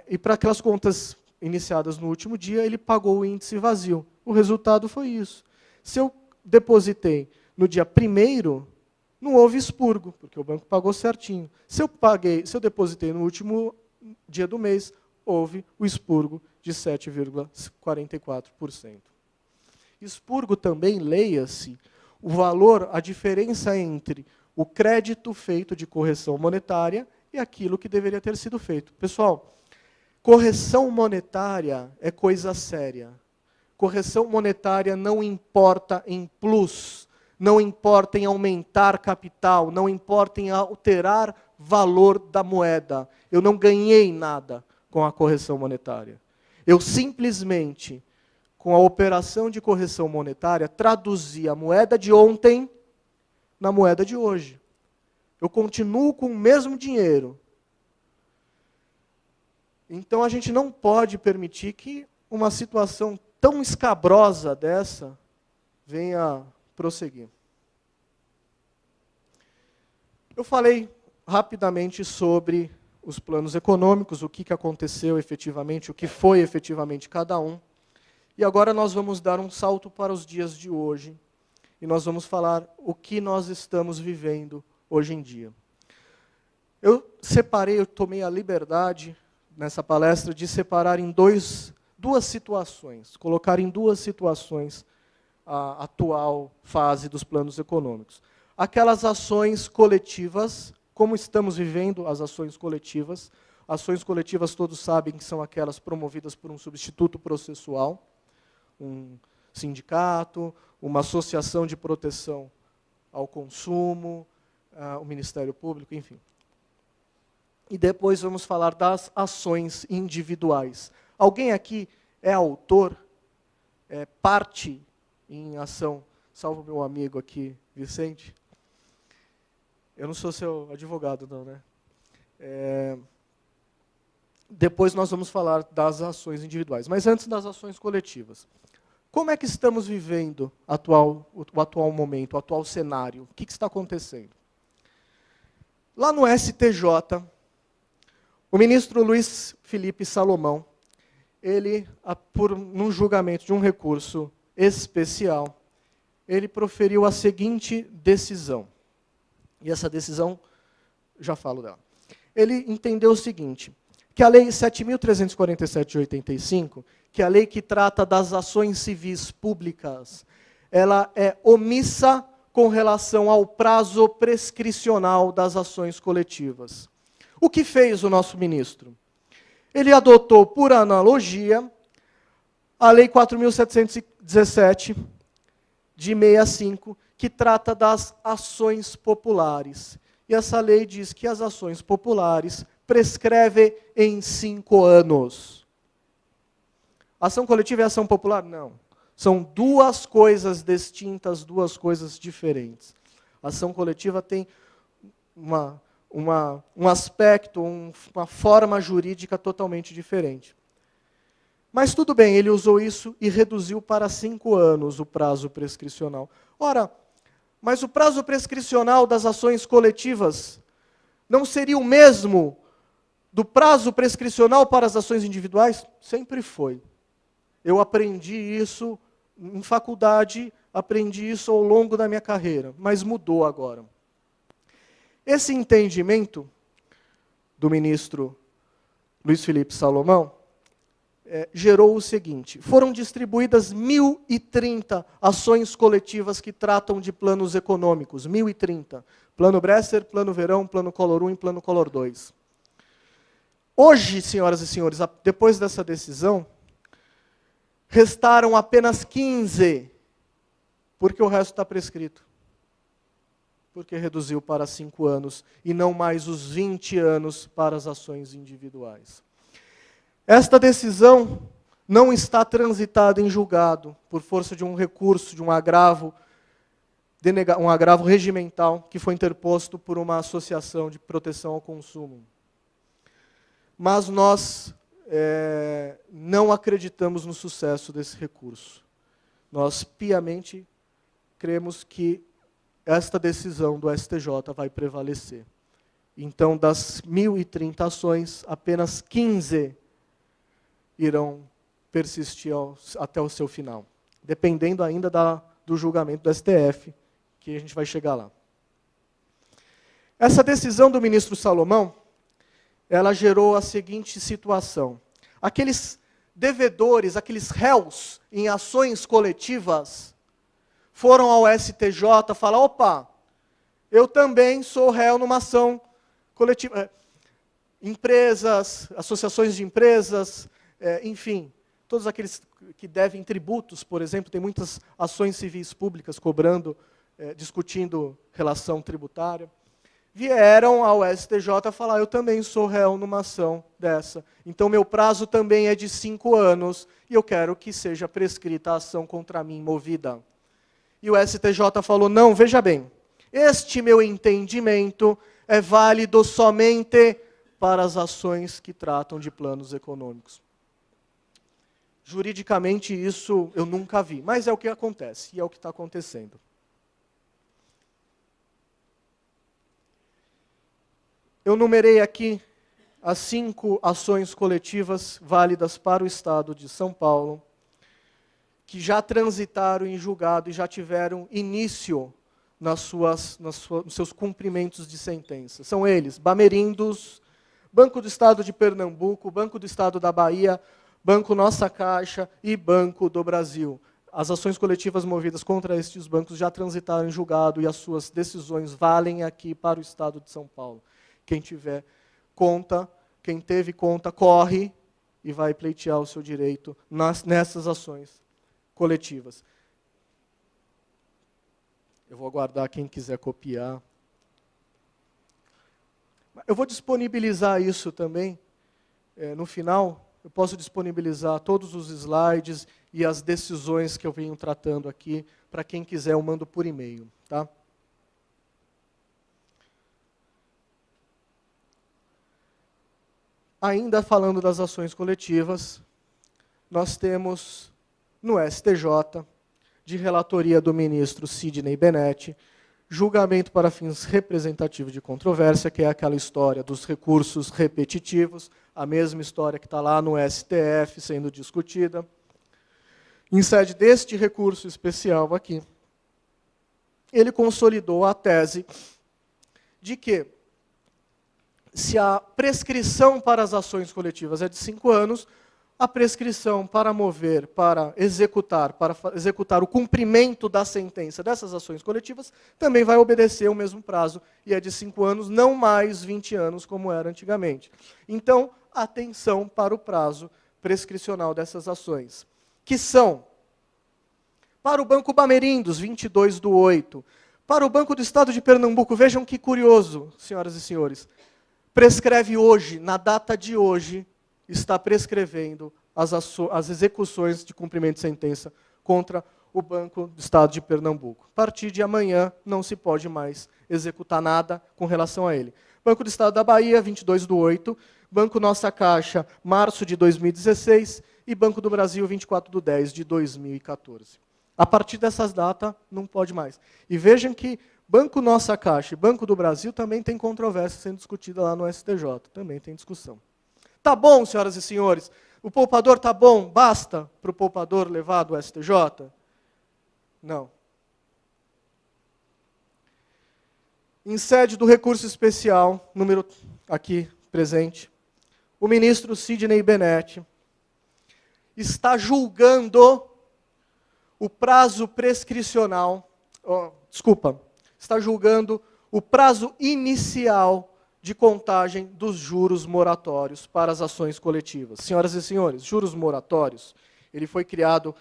E para aquelas contas iniciadas no último dia, ele pagou o índice vazio. O resultado foi isso. Se eu depositei no dia 1º, não houve expurgo, porque o banco pagou certinho. Se eu depositei no último dia do mês, houve o expurgo de 7,44%. Expurgo também, leia-se, o valor, a diferença entre o crédito feito de correção monetária e aquilo que deveria ter sido feito. Pessoal, correção monetária é coisa séria. Correção monetária não importa em plus, não importa em aumentar capital, não importa em alterar valor da moeda. Eu não ganhei nada com a correção monetária. Eu simplesmente, com a operação de correção monetária, traduzi a moeda de ontem na moeda de hoje. Eu continuo com o mesmo dinheiro. Então a gente não pode permitir que uma situação tão escabrosa dessa venha prosseguir. Eu falei rapidamente sobre os planos econômicos, o que aconteceu efetivamente, o que foi efetivamente cada um. E agora nós vamos dar um salto para os dias de hoje. E nós vamos falar o que nós estamos vivendo hoje em dia. Eu tomei a liberdade, nessa palestra, de separar em duas situações, colocar em duas situações a atual fase dos planos econômicos. Aquelas ações coletivas, como estamos vivendo as ações coletivas. Ações coletivas todos sabem que são aquelas promovidas por um substituto processual, um sindicato, uma associação de proteção ao consumo, o Ministério Público, enfim. E depois vamos falar das ações individuais. Alguém aqui é autor, é parte em ação, salvo meu amigo aqui, Vicente? Eu não sou seu advogado, não, né? Depois nós vamos falar das ações individuais. Mas antes das ações coletivas. Como é que estamos vivendo o atual momento, o atual cenário? O que está acontecendo? Lá no STJ, o ministro Luiz Felipe Salomão, ele, num julgamento de um recurso especial, ele proferiu a seguinte decisão. E essa decisão, já falo dela. Ele entendeu o seguinte, que a Lei 7.347 de 85, que é a lei que trata das ações civis públicas, ela é omissa com relação ao prazo prescricional das ações coletivas. O que fez o nosso ministro? Ele adotou, por analogia, a Lei 4.717 de 65, que trata das ações populares. E essa lei diz que as ações populares prescrevem em 5 anos. Ação coletiva é ação popular? Não. São duas coisas distintas, duas coisas diferentes. A ação coletiva tem um aspecto, uma forma jurídica totalmente diferente. Mas tudo bem, ele usou isso e reduziu para 5 anos o prazo prescricional. Ora, mas o prazo prescricional das ações coletivas não seria o mesmo do prazo prescricional para as ações individuais? Sempre foi. Eu aprendi isso em faculdade, aprendi isso ao longo da minha carreira, mas mudou agora. Esse entendimento do ministro Luiz Felipe Salomão, gerou o seguinte: foram distribuídas 1.030 ações coletivas que tratam de planos econômicos, 1.030. Plano Bresser, Plano Verão, Plano Collor 1 e Plano Collor 2. Hoje, senhoras e senhores, depois dessa decisão, restaram apenas 15, porque o resto está prescrito. Porque reduziu para 5 anos, e não mais os 20 anos para as ações individuais. Esta decisão não está transitada em julgado, por força de um recurso, de um agravo regimental, que foi interposto por uma associação de proteção ao consumo. Mas nós não acreditamos no sucesso desse recurso. Nós piamente cremos que esta decisão do STJ vai prevalecer. Então, das 1.030 ações, apenas 15 irão persistir até o seu final, dependendo ainda do julgamento do STF, que a gente vai chegar lá. Essa decisão do ministro Salomão, ela gerou a seguinte situação: aqueles devedores, aqueles réus em ações coletivas, foram ao STJ falar: opa, eu também sou réu numa ação coletiva. Empresas, associações de empresas, enfim, todos aqueles que devem tributos, por exemplo, tem muitas ações civis públicas cobrando, discutindo relação tributária, vieram ao STJ falar: eu também sou réu numa ação dessa, então meu prazo também é de 5 anos, e eu quero que seja prescrita a ação contra mim movida. E o STJ falou: não, veja bem, este meu entendimento é válido somente para as ações que tratam de planos econômicos. Juridicamente isso eu nunca vi, mas é o que acontece, e é o que está acontecendo. Eu numerei aqui as 5 ações coletivas válidas para o Estado de São Paulo, que já transitaram em julgado e já tiveram início nos seus cumprimentos de sentença. São eles: Bamerindos, Banco do Estado de Pernambuco, Banco do Estado da Bahia, Banco Nossa Caixa e Banco do Brasil. As ações coletivas movidas contra estes bancos já transitaram em julgado e as suas decisões valem aqui para o Estado de São Paulo. Quem tiver conta, quem teve conta, corre e vai pleitear o seu direito nessas ações coletivas. Eu vou aguardar quem quiser copiar. Eu vou disponibilizar isso também, no final. Eu posso disponibilizar todos os slides e as decisões que eu venho tratando aqui. Para quem quiser, eu mando por e-mail. Tá? Ainda falando das ações coletivas, nós temos no STJ, de relatoria do ministro Sidney Benetti, julgamento para fins representativos de controvérsia, que é aquela história dos recursos repetitivos, a mesma história que está lá no STF sendo discutida. Em sede deste recurso especial aqui, ele consolidou a tese de que, se a prescrição para as ações coletivas é de 5 anos, a prescrição para mover, para executar o cumprimento da sentença dessas ações coletivas, também vai obedecer o mesmo prazo, e é de 5 anos, não mais 20 anos, como era antigamente. Então, atenção para o prazo prescricional dessas ações, que são, para o Banco Bamerindos, 22/8, para o Banco do Estado de Pernambuco, vejam que curioso, senhoras e senhores, prescreve hoje, na data de hoje, está prescrevendo as execuções de cumprimento de sentença contra o Banco do Estado de Pernambuco. A partir de amanhã, não se pode mais executar nada com relação a ele. Banco do Estado da Bahia, 22/8, Banco Nossa Caixa, março de 2016, e Banco do Brasil, 24/10 de 2014. A partir dessas datas, não pode mais. E vejam que Banco Nossa Caixa e Banco do Brasil também tem controvérsia sendo discutida lá no STJ, também tem discussão. Tá bom, senhoras e senhores? O poupador tá bom? Basta para o poupador levar do STJ? Não. Em sede do recurso especial, número aqui presente, o ministro Sidney Bennett está julgando o prazo prescricional, está julgando o prazo inicial de contagem dos juros moratórios para as ações coletivas. Senhoras e senhores, juros moratórios, ele foi criado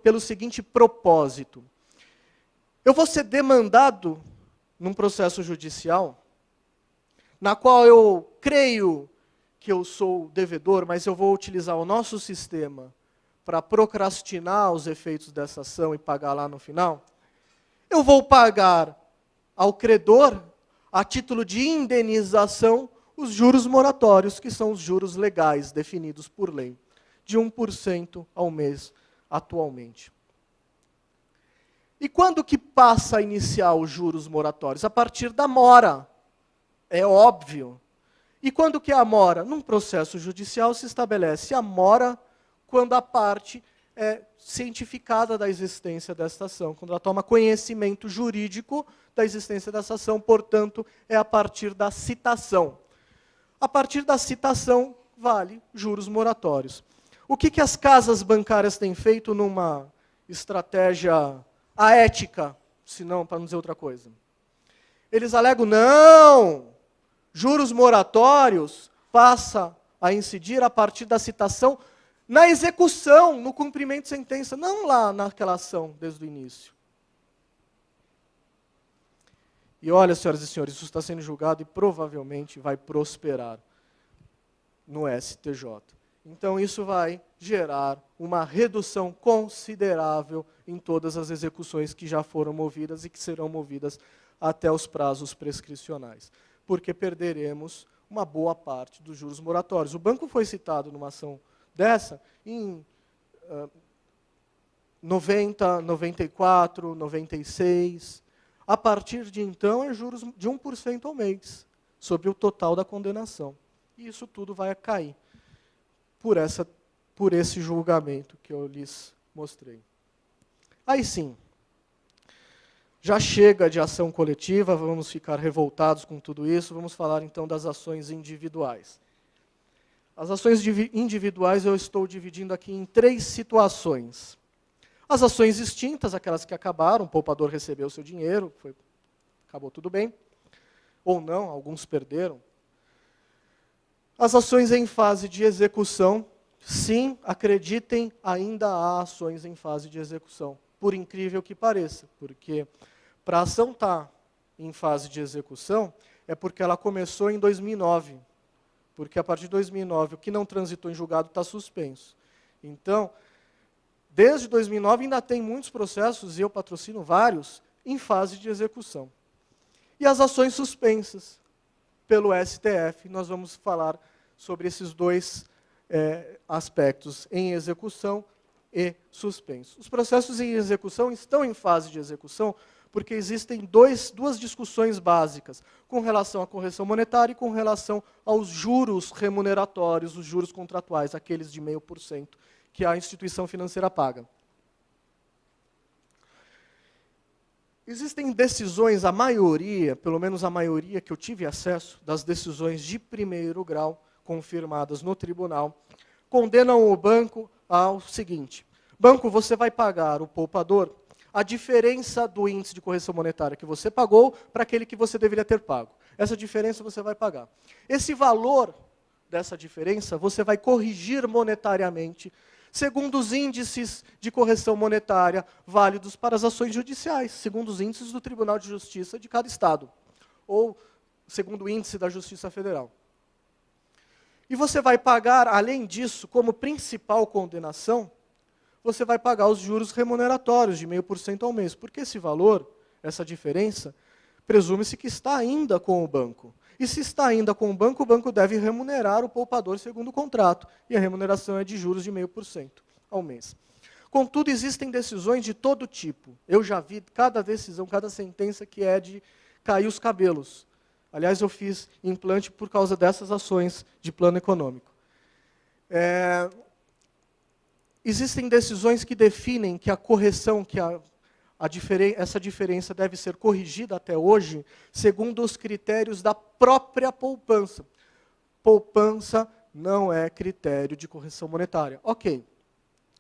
pelo seguinte propósito. Eu vou ser demandado num processo judicial, na qual eu creio que eu sou devedor, mas eu vou utilizar o nosso sistema para procrastinar os efeitos dessa ação e pagar lá no final. Eu vou pagar ao credor, a título de indenização, os juros moratórios, que são os juros legais definidos por lei, de 1% ao mês atualmente. E quando que passa a iniciar os juros moratórios? A partir da mora, é óbvio. E quando que é a mora? Num processo judicial se estabelece a mora quando a parte é cientificada da existência desta ação, quando ela toma conhecimento jurídico da existência dessa ação, portanto, é a partir da citação. A partir da citação, vale juros moratórios. O que as casas bancárias têm feito numa estratégia aética, se não, para não dizer outra coisa? Eles alegam, não, juros moratórios passa a incidir a partir da citação na execução, no cumprimento de sentença, não lá naquela ação, desde o início. E olha, senhoras e senhores, isso está sendo julgado e provavelmente vai prosperar no STJ. Então isso vai gerar uma redução considerável em todas as execuções que já foram movidas e que serão movidas até os prazos prescricionais. Porque perderemos uma boa parte dos juros moratórios. O banco foi citado numa ação dessa em 90, 94, 96. A partir de então, é juros de 1% ao mês, sobre o total da condenação. E isso tudo vai cair por esse julgamento que eu lhes mostrei. Aí sim, já chega de ação coletiva, vamos ficar revoltados com tudo isso, vamos falar então das ações individuais. As ações individuais eu estou dividindo aqui em 3 situações. As ações extintas, aquelas que acabaram, o poupador recebeu o seu dinheiro, acabou tudo bem. Ou não, alguns perderam. As ações em fase de execução, sim, acreditem, ainda há ações em fase de execução. Por incrível que pareça, porque para a ação estar em fase de execução, é porque ela começou em 2009. Porque a partir de 2009, o que não transitou em julgado está suspenso. Então, desde 2009 ainda tem muitos processos, e eu patrocino vários, em fase de execução. E as ações suspensas pelo STF, nós vamos falar sobre esses 2 aspectos, em execução e suspenso. Os processos em execução estão em fase de execução porque existem duas discussões básicas, com relação à correção monetária e com relação aos juros remuneratórios, os juros contratuais, aqueles de 0,5%, que a instituição financeira paga. Existem decisões, a maioria, pelo menos a maioria que eu tive acesso, das decisões de primeiro grau, confirmadas no tribunal, condenam o banco ao seguinte: banco, você vai pagar o poupador a diferença do índice de correção monetária que você pagou para aquele que você deveria ter pago. Essa diferença você vai pagar. Esse valor dessa diferença você vai corrigir monetariamente, segundo os índices de correção monetária válidos para as ações judiciais, segundo os índices do Tribunal de Justiça de cada estado, ou segundo o índice da Justiça Federal. E você vai pagar, além disso, como principal condenação, você vai pagar os juros remuneratórios de 0,5% ao mês, porque esse valor, essa diferença, presume-se que está ainda com o banco. E se está ainda com o banco deve remunerar o poupador segundo o contrato, e a remuneração é de juros de 0,5% ao mês. Contudo, existem decisões de todo tipo. Eu já vi cada decisão, cada sentença que é de cair os cabelos. Aliás, eu fiz implante por causa dessas ações de plano econômico. Existem decisões que definem que a correção, que essa diferença deve ser corrigida até hoje, segundo os critérios da própria poupança. poupança não é critério de correção monetária. Ok,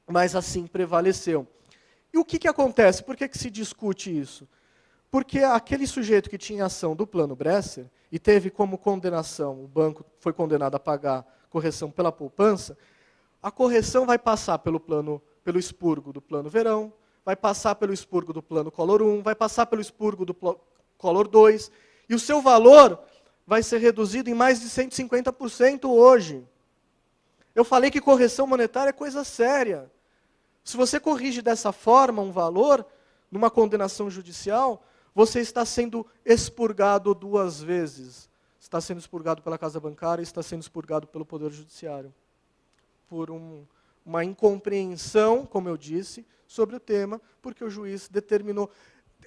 mas assim prevaleceu. E o que acontece? Por que se discute isso? Porque aquele sujeito que tinha ação do plano Bresser e teve como condenação, o banco foi condenado a pagar correção pela poupança, a correção vai passar pelo expurgo do plano Verão, vai passar pelo expurgo do plano Collor 1, vai passar pelo expurgo do Collor 2, e o seu valor vai ser reduzido em mais de 150% hoje. Eu falei que correção monetária é coisa séria. Se você corrige dessa forma um valor, numa condenação judicial, você está sendo expurgado 2 vezes. Está sendo expurgado pela Casa Bancária e está sendo expurgado pelo Poder Judiciário. Por uma incompreensão, como eu disse, sobre o tema, porque o juiz determinou.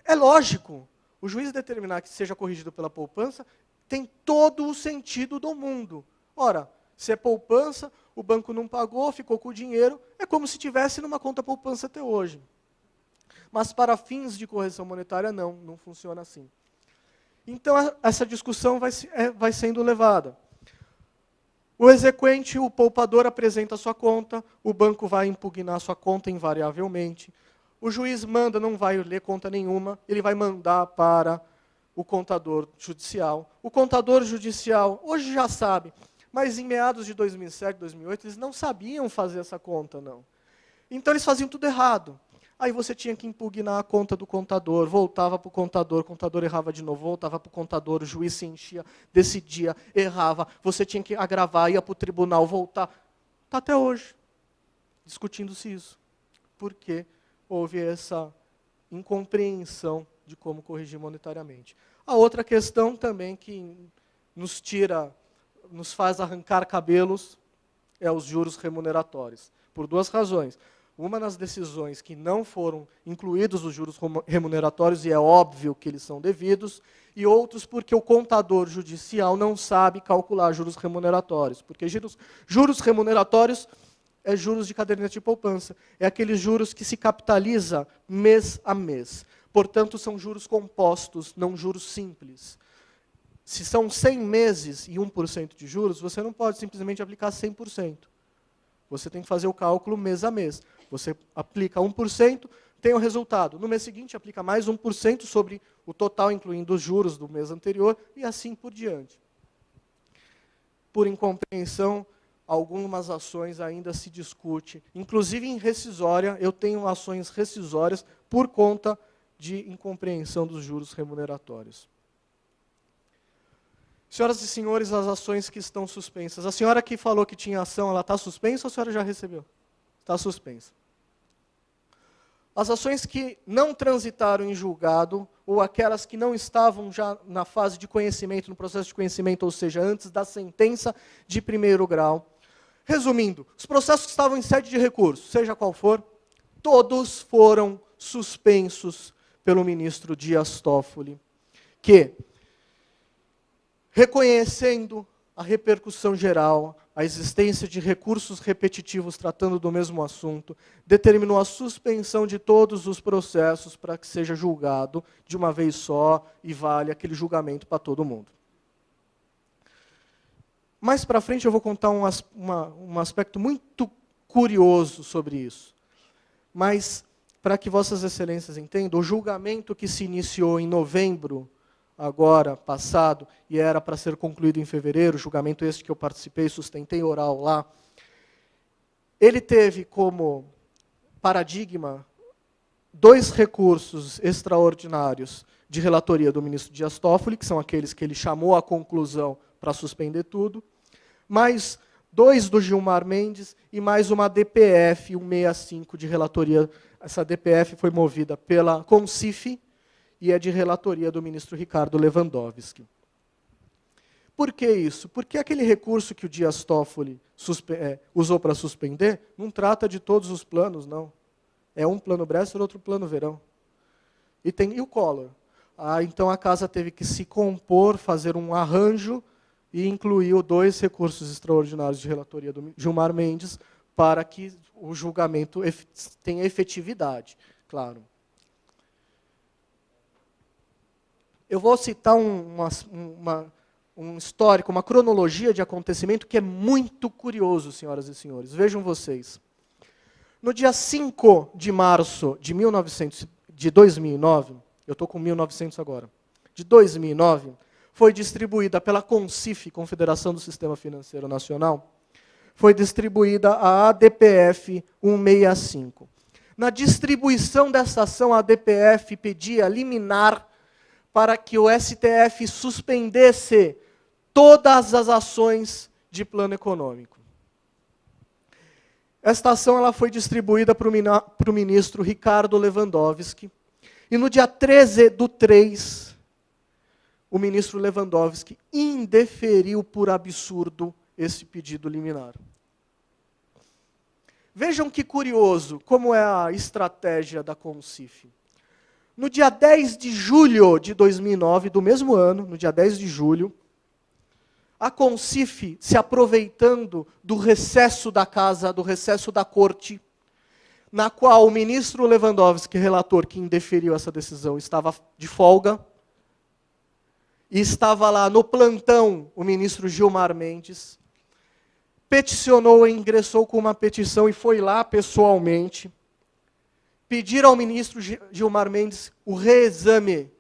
É lógico, o juiz determinar que seja corrigido pela poupança tem todo o sentido do mundo. Ora, se é poupança, o banco não pagou, ficou com o dinheiro, é como se tivesse numa conta poupança até hoje. Mas para fins de correção monetária, não funciona assim. Então, essa discussão vai sendo levada. O exequente, o poupador, apresenta a sua conta, o banco vai impugnar a sua conta invariavelmente. O juiz manda, não vai ler conta nenhuma, ele vai mandar para o contador judicial. O contador judicial, hoje já sabe, mas em meados de 2007, 2008, eles não sabiam fazer essa conta, não. Então, eles faziam tudo errado. Aí você tinha que impugnar a conta do contador, voltava para o contador errava de novo, voltava para o contador, o juiz se enchia, decidia, errava, você tinha que agravar, ia para o tribunal, voltar. Está até hoje, discutindo-se isso. Porque houve essa incompreensão de como corrigir monetariamente. A outra questão também que nos faz arrancar cabelos, é os juros remuneratórios. Por 2 razões. Uma nas decisões que não foram incluídos os juros remuneratórios, e é óbvio que eles são devidos, e outros porque o contador judicial não sabe calcular juros remuneratórios. Porque juros remuneratórios é juros de caderneta de poupança. É aqueles juros que se capitaliza mês a mês. Portanto, são juros compostos, não juros simples. Se são 100 meses e 1% de juros, você não pode simplesmente aplicar 100%. Você tem que fazer o cálculo mês a mês. Você aplica 1%, tem o resultado. No mês seguinte, aplica mais 1% sobre o total, incluindo os juros do mês anterior, e assim por diante. Por incompreensão, algumas ações ainda se discute. Inclusive em rescisória, eu tenho ações rescisórias por conta de incompreensão dos juros remuneratórios. Senhoras e senhores, as ações que estão suspensas. A senhora que falou que tinha ação, ela está suspensa ou a senhora já recebeu? Está suspensa. As ações que não transitaram em julgado, ou aquelas que não estavam já na fase de conhecimento, no processo de conhecimento, ou seja, antes da sentença de 1º grau. Resumindo, os processos que estavam em sede de recurso, seja qual for, todos foram suspensos pelo ministro Dias Toffoli, que, reconhecendo a repercussão geral, a existência de recursos repetitivos tratando do mesmo assunto, determinou a suspensão de todos os processos para que seja julgado de uma vez só e vale aquele julgamento para todo mundo. Mais para frente eu vou contar um aspecto muito curioso sobre isso. Mas, para que vossas excelências entendam, o julgamento que se iniciou em novembro agora, passado, e era para ser concluído em fevereiro, julgamento este que eu participei, sustentei oral lá, ele teve como paradigma 2 recursos extraordinários de relatoria do ministro Dias Toffoli, que são aqueles que ele chamou à conclusão para suspender tudo, mais 2 do Gilmar Mendes e mais uma DPF 165 de relatoria. Essa DPF foi movida pela Concif, e é de relatoria do ministro Ricardo Lewandowski. Por que isso? Porque aquele recurso que o Dias Toffoli usou para suspender não trata de todos os planos, não. É um plano Bresser, outro plano Verão. E o Collor. Então a casa teve que se compor, fazer um arranjo e incluiu 2 recursos extraordinários de relatoria do Gilmar Mendes para que o julgamento tenha efetividade, claro. Eu vou citar um histórico, uma cronologia de acontecimento que é muito curioso, senhoras e senhores. Vejam vocês. No dia 5 de março de 2009, eu estou com 1900 agora, de 2009, foi distribuída pela CONCIF, Confederação do Sistema Financeiro Nacional, foi distribuída a ADPF 165. Na distribuição dessa ação, a ADPF pedia liminar para que o STF suspendesse todas as ações de plano econômico. Esta ação ela foi distribuída para o ministro Ricardo Lewandowski, e no dia 13/3, o ministro Lewandowski indeferiu por absurdo esse pedido liminar. Vejam que curioso como é a estratégia da CONCIF. No dia 10 de julho de 2009, do mesmo ano, no dia 10 de julho, a CONCIF, se aproveitando do recesso da casa, do recesso da corte, na qual o ministro Lewandowski, relator que indeferiu essa decisão, estava de folga, e estava lá no plantão o ministro Gilmar Mendes, peticionou, ingressou com uma petição e foi lá pessoalmente pedir ao ministro Gilmar Mendes o reexame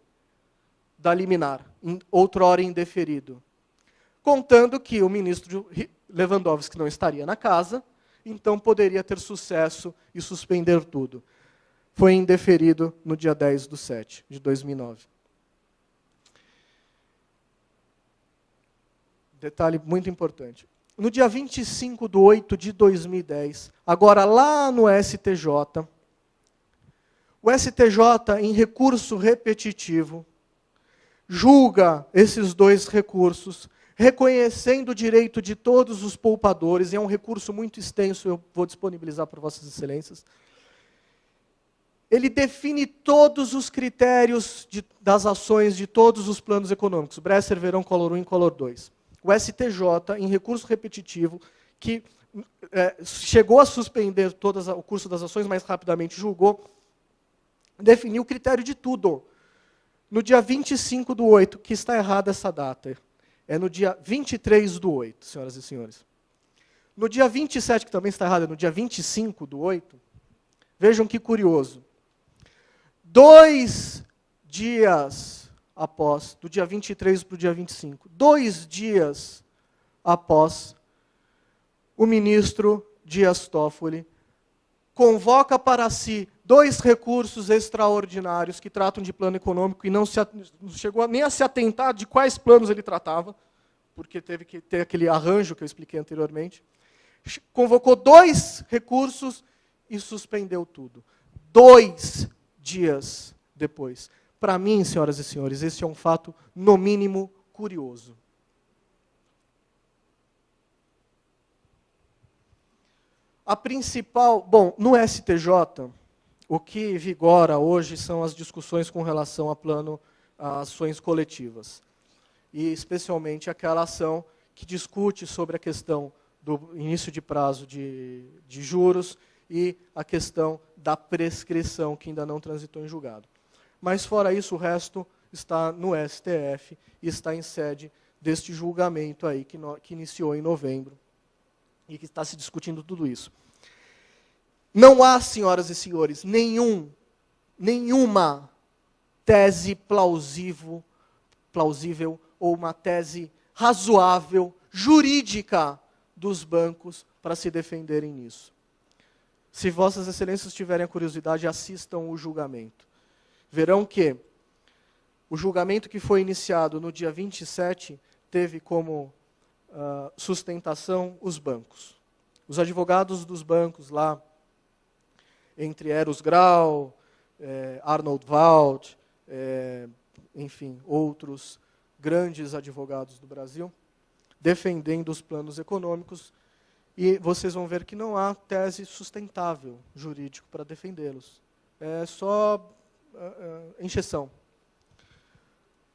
da liminar, outrora indeferido, contando que o ministro Lewandowski não estaria na casa, então poderia ter sucesso e suspender tudo. Foi indeferido no dia 10/7 de 2009. Detalhe muito importante. No dia 25/8 de 2010, agora lá no STJ, o STJ, em recurso repetitivo, julga esses dois recursos, reconhecendo o direito de todos os poupadores, e é um recurso muito extenso, eu vou disponibilizar para Vossas Excelências. Ele define todos os critérios das ações de todos os planos econômicos, Bresser, Verão, Collor 1 e Collor 2. O STJ, em recurso repetitivo, que chegou a suspender o curso das ações, mas rapidamente julgou, definiu o critério de tudo. No dia 25/8, que está errada essa data, é no dia 23/8, senhoras e senhores. No dia 27, que também está errado, é no dia 25/8, vejam que curioso. 2 dias após, do dia 23 para o dia 25, 2 dias após, o ministro Dias Toffoli convoca para si 2 recursos extraordinários que tratam de plano econômico e não chegou nem a se atentar de quais planos ele tratava, porque teve que ter aquele arranjo que eu expliquei anteriormente. Convocou 2 recursos e suspendeu tudo. 2 dias depois. Para mim, senhoras e senhores, esse é um fato, no mínimo, curioso. A principal... Bom, no STJ, o que vigora hoje são as discussões com relação a ações coletivas. E, especialmente, aquela ação que discute sobre a questão do início de prazo de juros e a questão da prescrição, que ainda não transitou em julgado. Mas, fora isso, o resto está no STF e está em sede deste julgamento aí que iniciou em novembro e que está se discutindo tudo isso. Não há, senhoras e senhores, nenhuma tese plausível ou uma tese razoável, jurídica dos bancos para se defenderem nisso. Se Vossas Excelências tiverem a curiosidade, assistam o julgamento. Verão que o julgamento que foi iniciado no dia 27 teve como sustentação os bancos. Os advogados dos bancos lá, entre Eros Grau, Arnold Wald, enfim, outros grandes advogados do Brasil, defendendo os planos econômicos, e vocês vão ver que não há tese sustentável jurídico para defendê-los. É só encheção.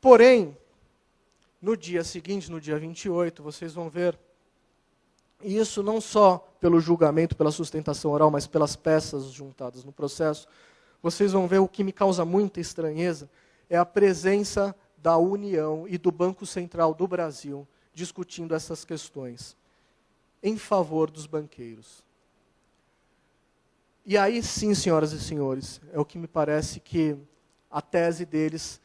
Porém, no dia seguinte, no dia 28, vocês vão ver, e isso não só pelo julgamento, pela sustentação oral, mas pelas peças juntadas no processo, vocês vão ver o que me causa muita estranheza, é a presença da União e do Banco Central do Brasil discutindo essas questões em favor dos banqueiros. E aí sim, senhoras e senhores, é o que me parece que a tese deles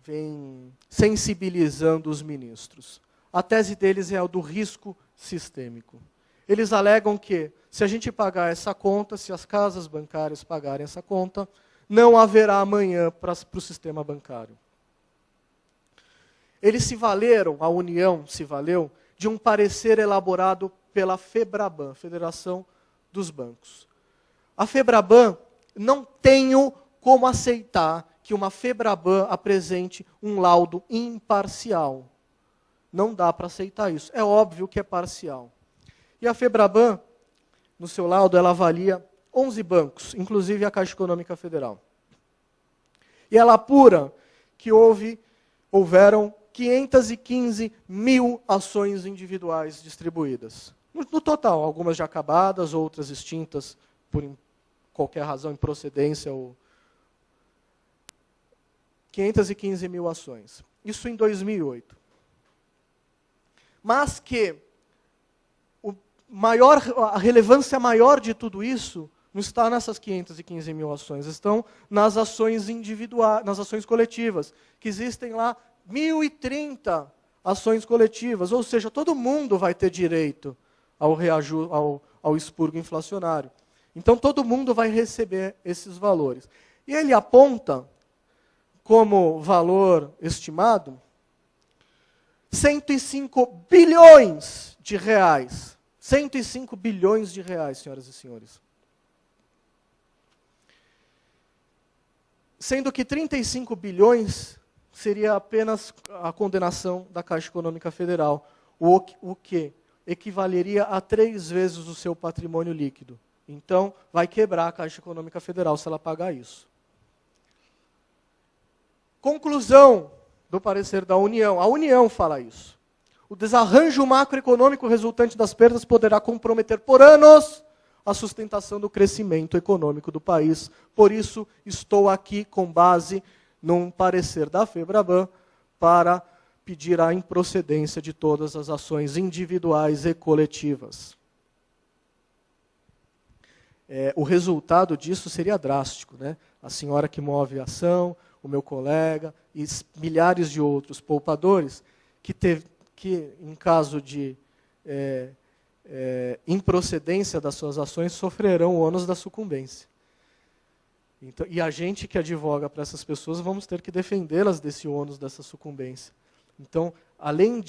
vem sensibilizando os ministros. A tese deles é a do risco sistêmico. Eles alegam que, se a gente pagar essa conta, se as casas bancárias pagarem essa conta, não haverá amanhã para o sistema bancário. Eles se valeram, a União se valeu, de um parecer elaborado pela FEBRABAN, Federação dos Bancos. A FEBRABAN, não tenho como aceitar que uma FEBRABAN apresente um laudo imparcial. Não dá para aceitar isso. É óbvio que é parcial. E a FEBRABAN, no seu laudo, ela avalia 11 bancos, inclusive a Caixa Econômica Federal. E ela apura que houveram 515 mil ações individuais distribuídas. No total, algumas já acabadas, outras extintas por qualquer razão, improcedência. 515 mil ações. Isso em 2008. Mas que a relevância maior de tudo isso não está nessas 515 mil ações, estão nas ações individuais, nas ações coletivas, que existem lá 1.030 ações coletivas, ou seja, todo mundo vai ter direito ao expurgo inflacionário. Então, todo mundo vai receber esses valores. E ele aponta, como valor estimado, 105 bilhões de reais. 105 bilhões de reais, senhoras e senhores. Sendo que 35 bilhões seria apenas a condenação da Caixa Econômica Federal, o que equivaleria a 3 vezes o seu patrimônio líquido. Então, vai quebrar a Caixa Econômica Federal se ela pagar isso. Conclusão do parecer da União. A União fala isso. O desarranjo macroeconômico resultante das perdas poderá comprometer por anos a sustentação do crescimento econômico do país. Por isso, estou aqui com base num parecer da FEBRABAN para pedir a improcedência de todas as ações individuais e coletivas. O resultado disso seria drástico, né? A senhora que move a ação, o meu colega e milhares de outros poupadores que, em caso de improcedência das suas ações, sofrerão o ônus da sucumbência. Então, e a gente que advoga para essas pessoas, vamos ter que defendê-las desse ônus, dessa sucumbência. Então, além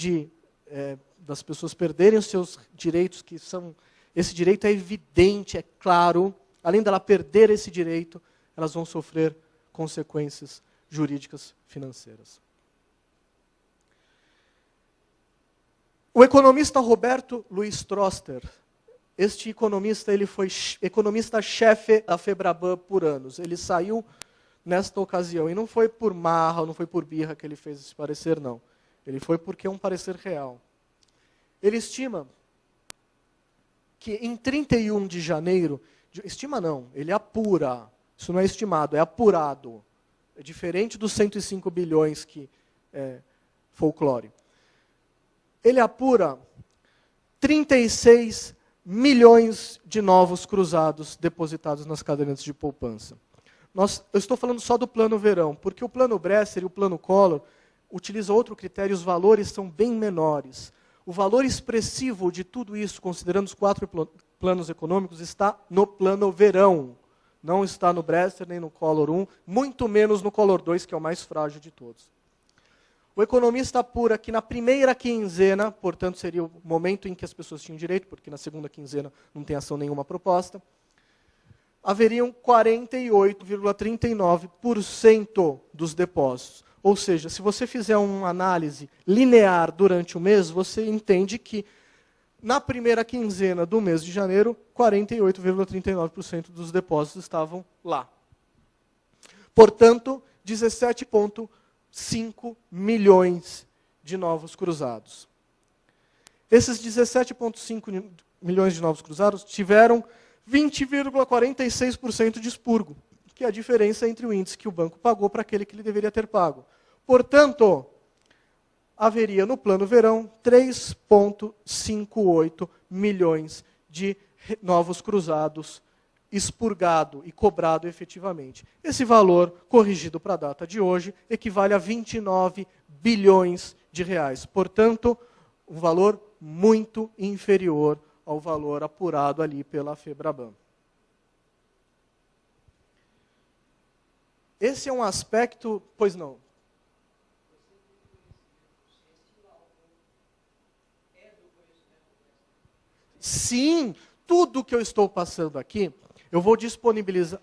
das pessoas perderem os seus direitos, esse direito é evidente, é claro, além dela perder esse direito, elas vão sofrer consequências jurídicas financeiras. O economista Roberto Luiz Troster, este economista, ele foi economista-chefe da FEBRABAN por anos. Ele saiu nesta ocasião, e não foi por marra, não foi por birra que ele fez esse parecer, não. Ele foi porque é um parecer real. Ele estima que em 31 de janeiro, estima não, ele apura, isso não é estimado, é apurado. É diferente dos 105 bilhões que é folclore. Ele apura 36 milhões de novos cruzados depositados nas cadernetas de poupança. Eu estou falando só do plano verão, porque o plano Bresser e o plano Collor utilizam outro critério, os valores são bem menores. O valor expressivo de tudo isso, considerando os 4 planos econômicos, está no plano verão. Não está no Bresser nem no Collor 1, muito menos no Collor 2, que é o mais frágil de todos. O economista apura que na primeira quinzena, portanto seria o momento em que as pessoas tinham direito, porque na segunda quinzena não tem ação nenhuma proposta, haveriam 48,39% dos depósitos. Ou seja, se você fizer uma análise linear durante o mês, você entende que na primeira quinzena do mês de janeiro, 48,39% dos depósitos estavam lá. Portanto, 17,5 milhões de novos cruzados. Esses 17,5 milhões de novos cruzados tiveram 20,46% de expurgo. que é a diferença entre o índice que o banco pagou para aquele que ele deveria ter pago. Portanto, haveria no plano verão 3,58 milhões de novos cruzados expurgado e cobrado efetivamente. Esse valor, corrigido para a data de hoje, equivale a 29 bilhões de reais. Portanto, um valor muito inferior ao valor apurado ali pela Febraban. Esse é um aspecto... Pois não. Sim, tudo que eu estou passando aqui, eu vou disponibilizar.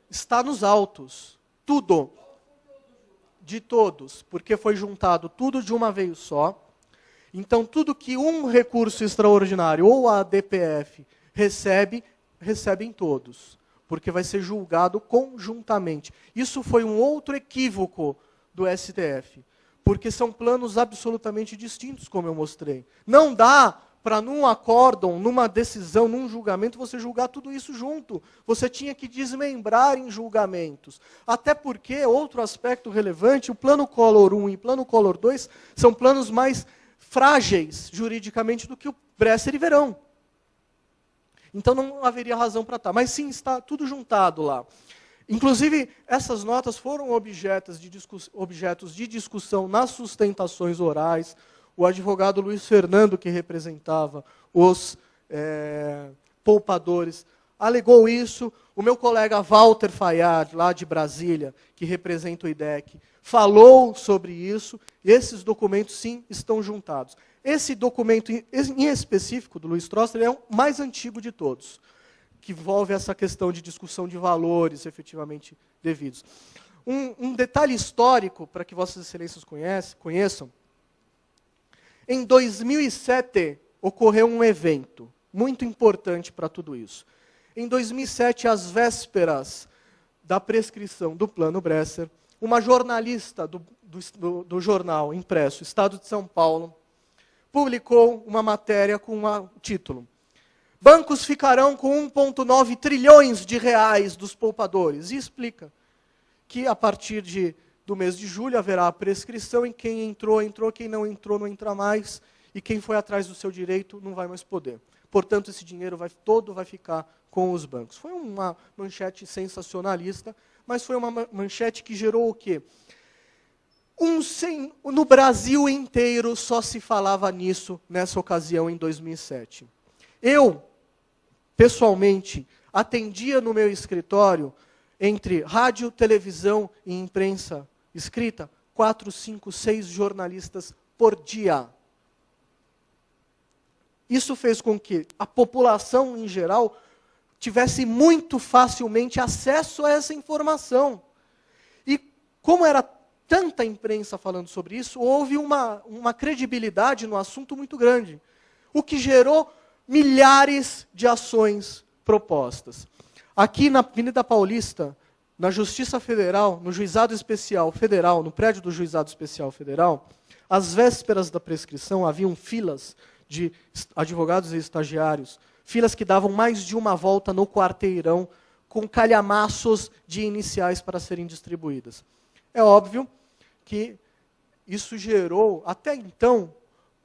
Está nos autos. Tudo. De todos. Porque foi juntado tudo de uma vez só. Então, tudo que um recurso extraordinário ou a DPF recebem todos. Porque vai ser julgado conjuntamente. Isso foi um outro equívoco do STF. Porque são planos absolutamente distintos, como eu mostrei. Não dá para num acórdão, numa decisão, num julgamento, você julgar tudo isso junto. Você tinha que desmembrar em julgamentos. Até porque, outro aspecto relevante, o plano Collor 1 e o plano Collor 2 são planos mais frágeis, juridicamente, do que o Bresser e Verão. Então não haveria razão para estar. Mas sim, está tudo juntado lá. Inclusive, essas notas foram objetos de discussão nas sustentações orais. O advogado Luiz Fernando, que representava os poupadores, alegou isso. O meu colega Walter Fayad, lá de Brasília, que representa o IDEC, falou sobre isso. Esses documentos, sim, estão juntados. Esse documento, em específico, do Luiz Stroessner, é o mais antigo de todos, que envolve essa questão de discussão de valores efetivamente devidos. Um detalhe histórico, para que Vossas Excelências conheçam, em 2007, ocorreu um evento muito importante para tudo isso. Em 2007, às vésperas da prescrição do Plano Bresser, uma jornalista do jornal impresso Estado de São Paulo publicou uma matéria com o título: Bancos ficarão com 1,9 trilhões de reais dos poupadores. E explica que, a partir do mês de julho, haverá a prescrição, e quem entrou, entrou, quem não entrou, não entra mais, e quem foi atrás do seu direito não vai mais poder. Portanto, esse dinheiro todo vai ficar com os bancos. Foi uma manchete sensacionalista, mas foi uma manchete que gerou o quê? No Brasil inteiro só se falava nisso nessa ocasião, em 2007. Eu, pessoalmente, atendia no meu escritório, entre rádio, televisão e imprensa escrita, 4, 5, 6 jornalistas por dia. Isso fez com que a população, em geral, tivesse muito facilmente acesso a essa informação. E como era tanta imprensa falando sobre isso, houve uma credibilidade no assunto muito grande, o que gerou milhares de ações propostas. Aqui na Avenida Paulista, na Justiça Federal, no Juizado Especial Federal, no prédio do Juizado Especial Federal, às vésperas da prescrição, haviam filas de advogados e estagiários, filas que davam mais de uma volta no quarteirão, com calhamaços de iniciais para serem distribuídas. É óbvio que isso gerou, até então,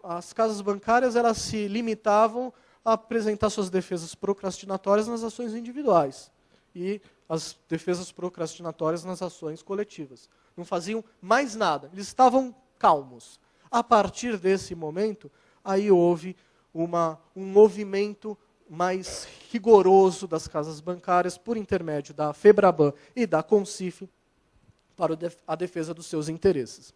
as casas bancárias elas se limitavam a apresentar suas defesas procrastinatórias nas ações individuais e as defesas procrastinatórias nas ações coletivas. Não faziam mais nada, eles estavam calmos. A partir desse momento, aí houve um movimento mais rigoroso das casas bancárias, por intermédio da Febraban e da Concif, para a defesa dos seus interesses.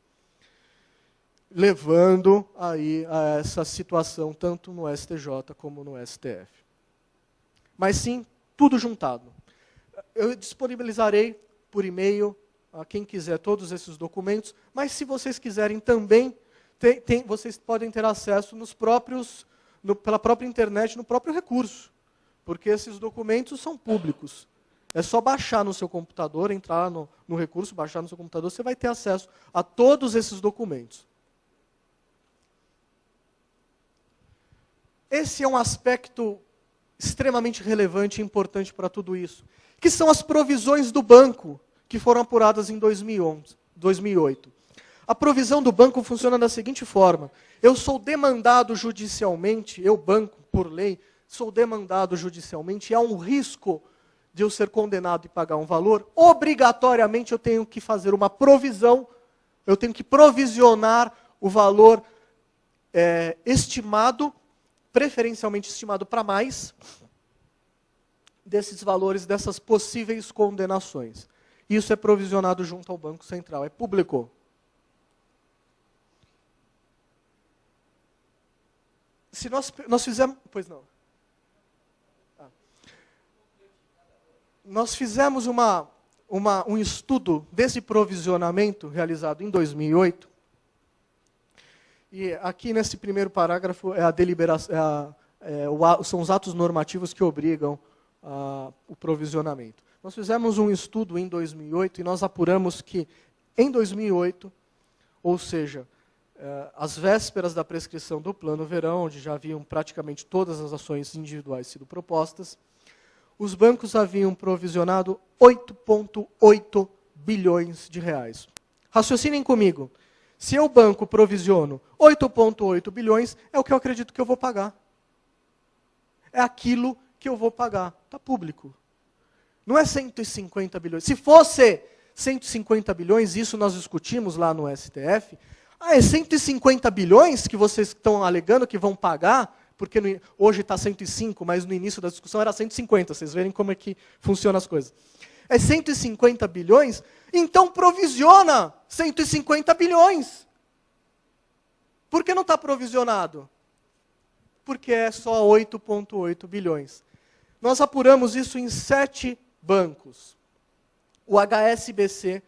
Levando aí a essa situação, tanto no STJ como no STF. Mas sim, tudo juntado. Eu disponibilizarei por e-mail a quem quiser todos esses documentos, mas se vocês quiserem também, vocês podem ter acesso pela própria internet, no próprio recurso, porque esses documentos são públicos. É só baixar no seu computador, entrar no recurso, baixar no seu computador, você vai ter acesso a todos esses documentos. Esse é um aspecto extremamente relevante e importante para tudo isso, que são as provisões do banco, que foram apuradas em 2008. A provisão do banco funciona da seguinte forma: eu sou demandado judicialmente, eu banco, por lei, sou demandado judicialmente, e há um risco de eu ser condenado e pagar um valor, obrigatoriamente eu tenho que fazer uma provisão, eu tenho que provisionar o valor estimado, preferencialmente estimado para mais, desses valores, dessas possíveis condenações. Isso é provisionado junto ao Banco Central, é público. Se nós fizermos... Pois não. Nós fizemos um estudo desse provisionamento realizado em 2008. E aqui nesse primeiro parágrafo é a deliberação, são os atos normativos que obrigam o provisionamento. Nós fizemos um estudo em 2008 e nós apuramos que em 2008, ou seja, às vésperas da prescrição do Plano Verão, onde já haviam praticamente todas as ações individuais sido propostas, os bancos haviam provisionado 8,8 bilhões de reais. Raciocinem comigo. Se eu, banco, provisiono 8,8 bilhões, é o que eu acredito que eu vou pagar. É aquilo que eu vou pagar. Está público. Não é 150 bilhões. Se fosse 150 bilhões, isso nós discutimos lá no STF, é 150 bilhões que vocês estão alegando que vão pagar, porque hoje está 105, mas no início da discussão era 150, vocês verem como é que funcionam as coisas. É 150 bilhões, então provisiona 150 bilhões. Por que não está provisionado? Porque é só 8,8 bilhões. Nós apuramos isso em 7 bancos. O HSBC...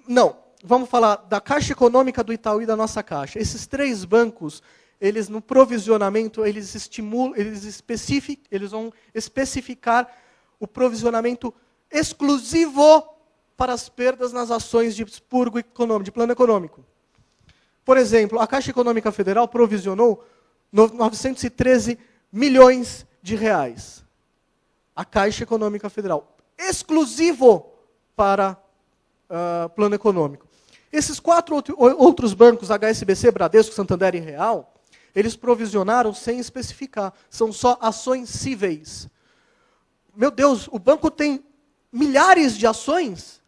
Não, vamos falar da Caixa Econômica do Itaú e da nossa Caixa. Esses 3 bancos... Eles, no provisionamento, eles vão especificar o provisionamento exclusivo para as perdas nas ações de expurgo econômico, de plano econômico. Por exemplo, a Caixa Econômica Federal provisionou 913 milhões de reais. A Caixa Econômica Federal, exclusivo para plano econômico. Esses 4 outros bancos, HSBC, Bradesco, Santander e Real, eles provisionaram sem especificar. São só ações cíveis. Meu Deus, o banco tem milhares de ações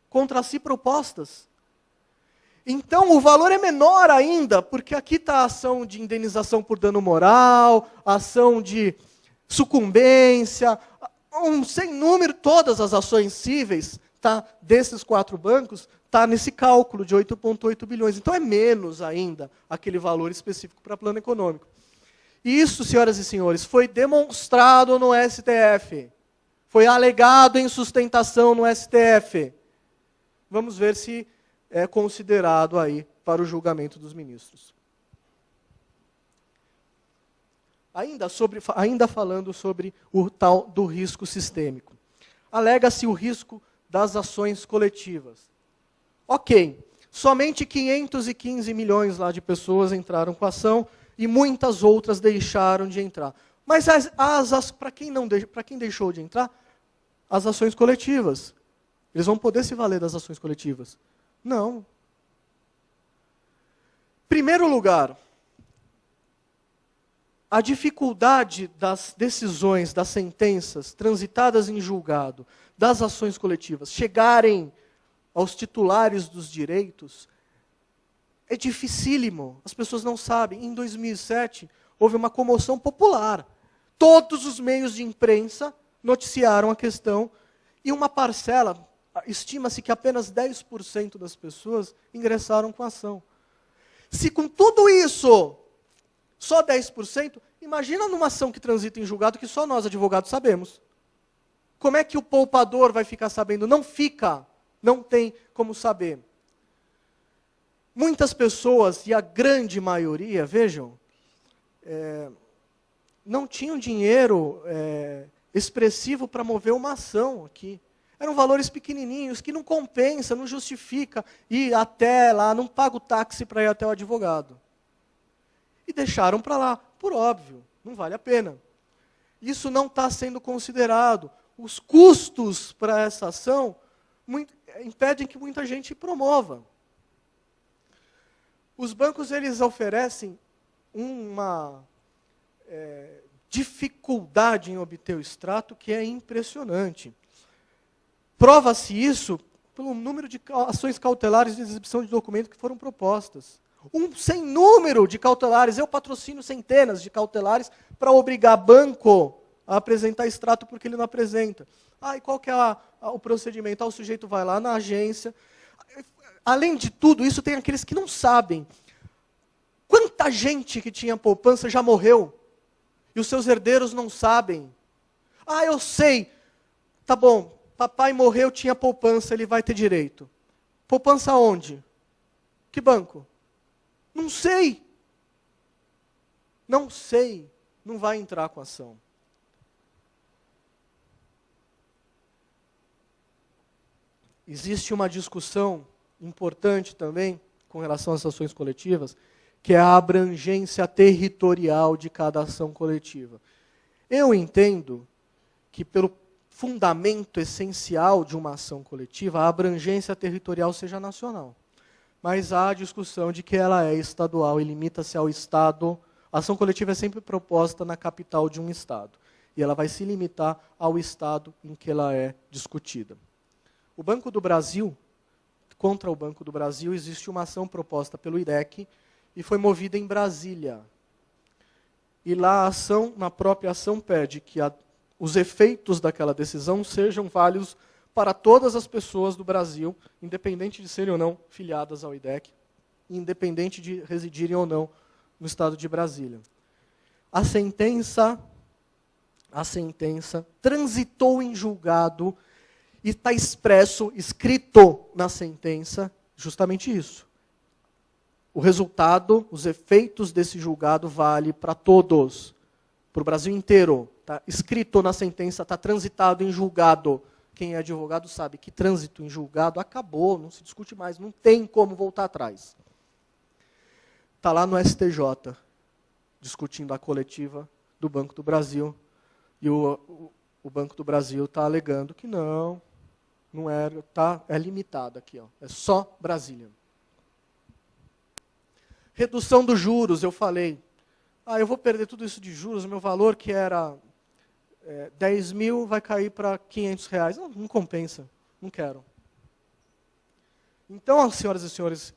contra si propostas. Então, o valor é menor ainda, porque aqui está a ação de indenização por dano moral, a ação de sucumbência, um sem número, todas as ações cíveis desses 4 bancos, está nesse cálculo de 8,8 bilhões. Então é menos ainda aquele valor específico para plano econômico. E isso, senhoras e senhores, foi demonstrado no STF. Foi alegado em sustentação no STF. Vamos ver se é considerado aí para o julgamento dos ministros. Ainda falando sobre o tal do risco sistêmico. Alega-se o risco das ações coletivas. Ok, somente 515 milhões lá de pessoas entraram com a ação e muitas outras deixaram de entrar. Mas para quem deixou de entrar, as ações coletivas. Eles vão poder se valer das ações coletivas? Não. Primeiro lugar, a dificuldade das decisões, das sentenças transitadas em julgado, das ações coletivas, chegarem aos titulares dos direitos, é dificílimo. As pessoas não sabem. Em 2007, houve uma comoção popular. Todos os meios de imprensa noticiaram a questão e uma parcela, estima-se que apenas 10% das pessoas ingressaram com a ação. Se com tudo isso, só 10%, imagina numa ação que transita em julgado que só nós, advogados, sabemos. Como é que o poupador vai ficar sabendo? Não fica. Não tem como saber. Muitas pessoas, e a grande maioria, vejam, não tinham dinheiro expressivo para mover uma ação aqui. Eram valores pequenininhos, que não compensa, não justifica ir até lá, não paga o táxi para ir até o advogado. E deixaram para lá, por óbvio, não vale a pena. Isso não está sendo considerado. os custos para essa ação impedem que muita gente promova. Os bancos, eles oferecem uma dificuldade em obter o extrato que é impressionante. Prova-se isso pelo número de ações cautelares de exibição de documento que foram propostas. Sem número de cautelares, eu patrocino centenas de cautelares para obrigar banco a apresentar extrato porque ele não apresenta. E qual que é o procedimento? O sujeito vai lá na agência. Além de tudo, isso tem aqueles que não sabem. Quanta gente que tinha poupança já morreu? E os seus herdeiros não sabem. Eu sei. Tá bom, papai morreu, tinha poupança, ele vai ter direito. Poupança onde? Que banco? Não sei. Não sei. Não vai entrar com ação. Existe uma discussão importante também com relação às ações coletivas, que é a abrangência territorial de cada ação coletiva. Eu entendo que, pelo fundamento essencial de uma ação coletiva, a abrangência territorial seja nacional. Mas há a discussão de que ela é estadual e limita-se ao Estado. A ação coletiva é sempre proposta na capital de um Estado. E ela vai se limitar ao Estado em que ela é discutida. O Banco do Brasil, contra o Banco do Brasil, existe uma ação proposta pelo IDEC, e foi movida em Brasília. E lá na própria ação pede que os efeitos daquela decisão sejam válidos para todas as pessoas do Brasil, independente de serem ou não filiadas ao IDEC, independente de residirem ou não no estado de Brasília. A sentença transitou em julgado e está escrito na sentença, justamente isso. O resultado, os efeitos desse julgado vale para todos, para o Brasil inteiro. Está escrito na sentença, está transitado em julgado. Quem é advogado sabe que trânsito em julgado acabou, não se discute mais, não tem como voltar atrás. Está lá no STJ, discutindo a coletiva do Banco do Brasil, e o Banco do Brasil está alegando que não era, é limitado aqui, é só Brasília. Redução dos juros, eu falei. Eu vou perder tudo isso de juros, meu valor que era 10 mil vai cair para R$500. Não compensa, não quero. Então, senhoras e senhores,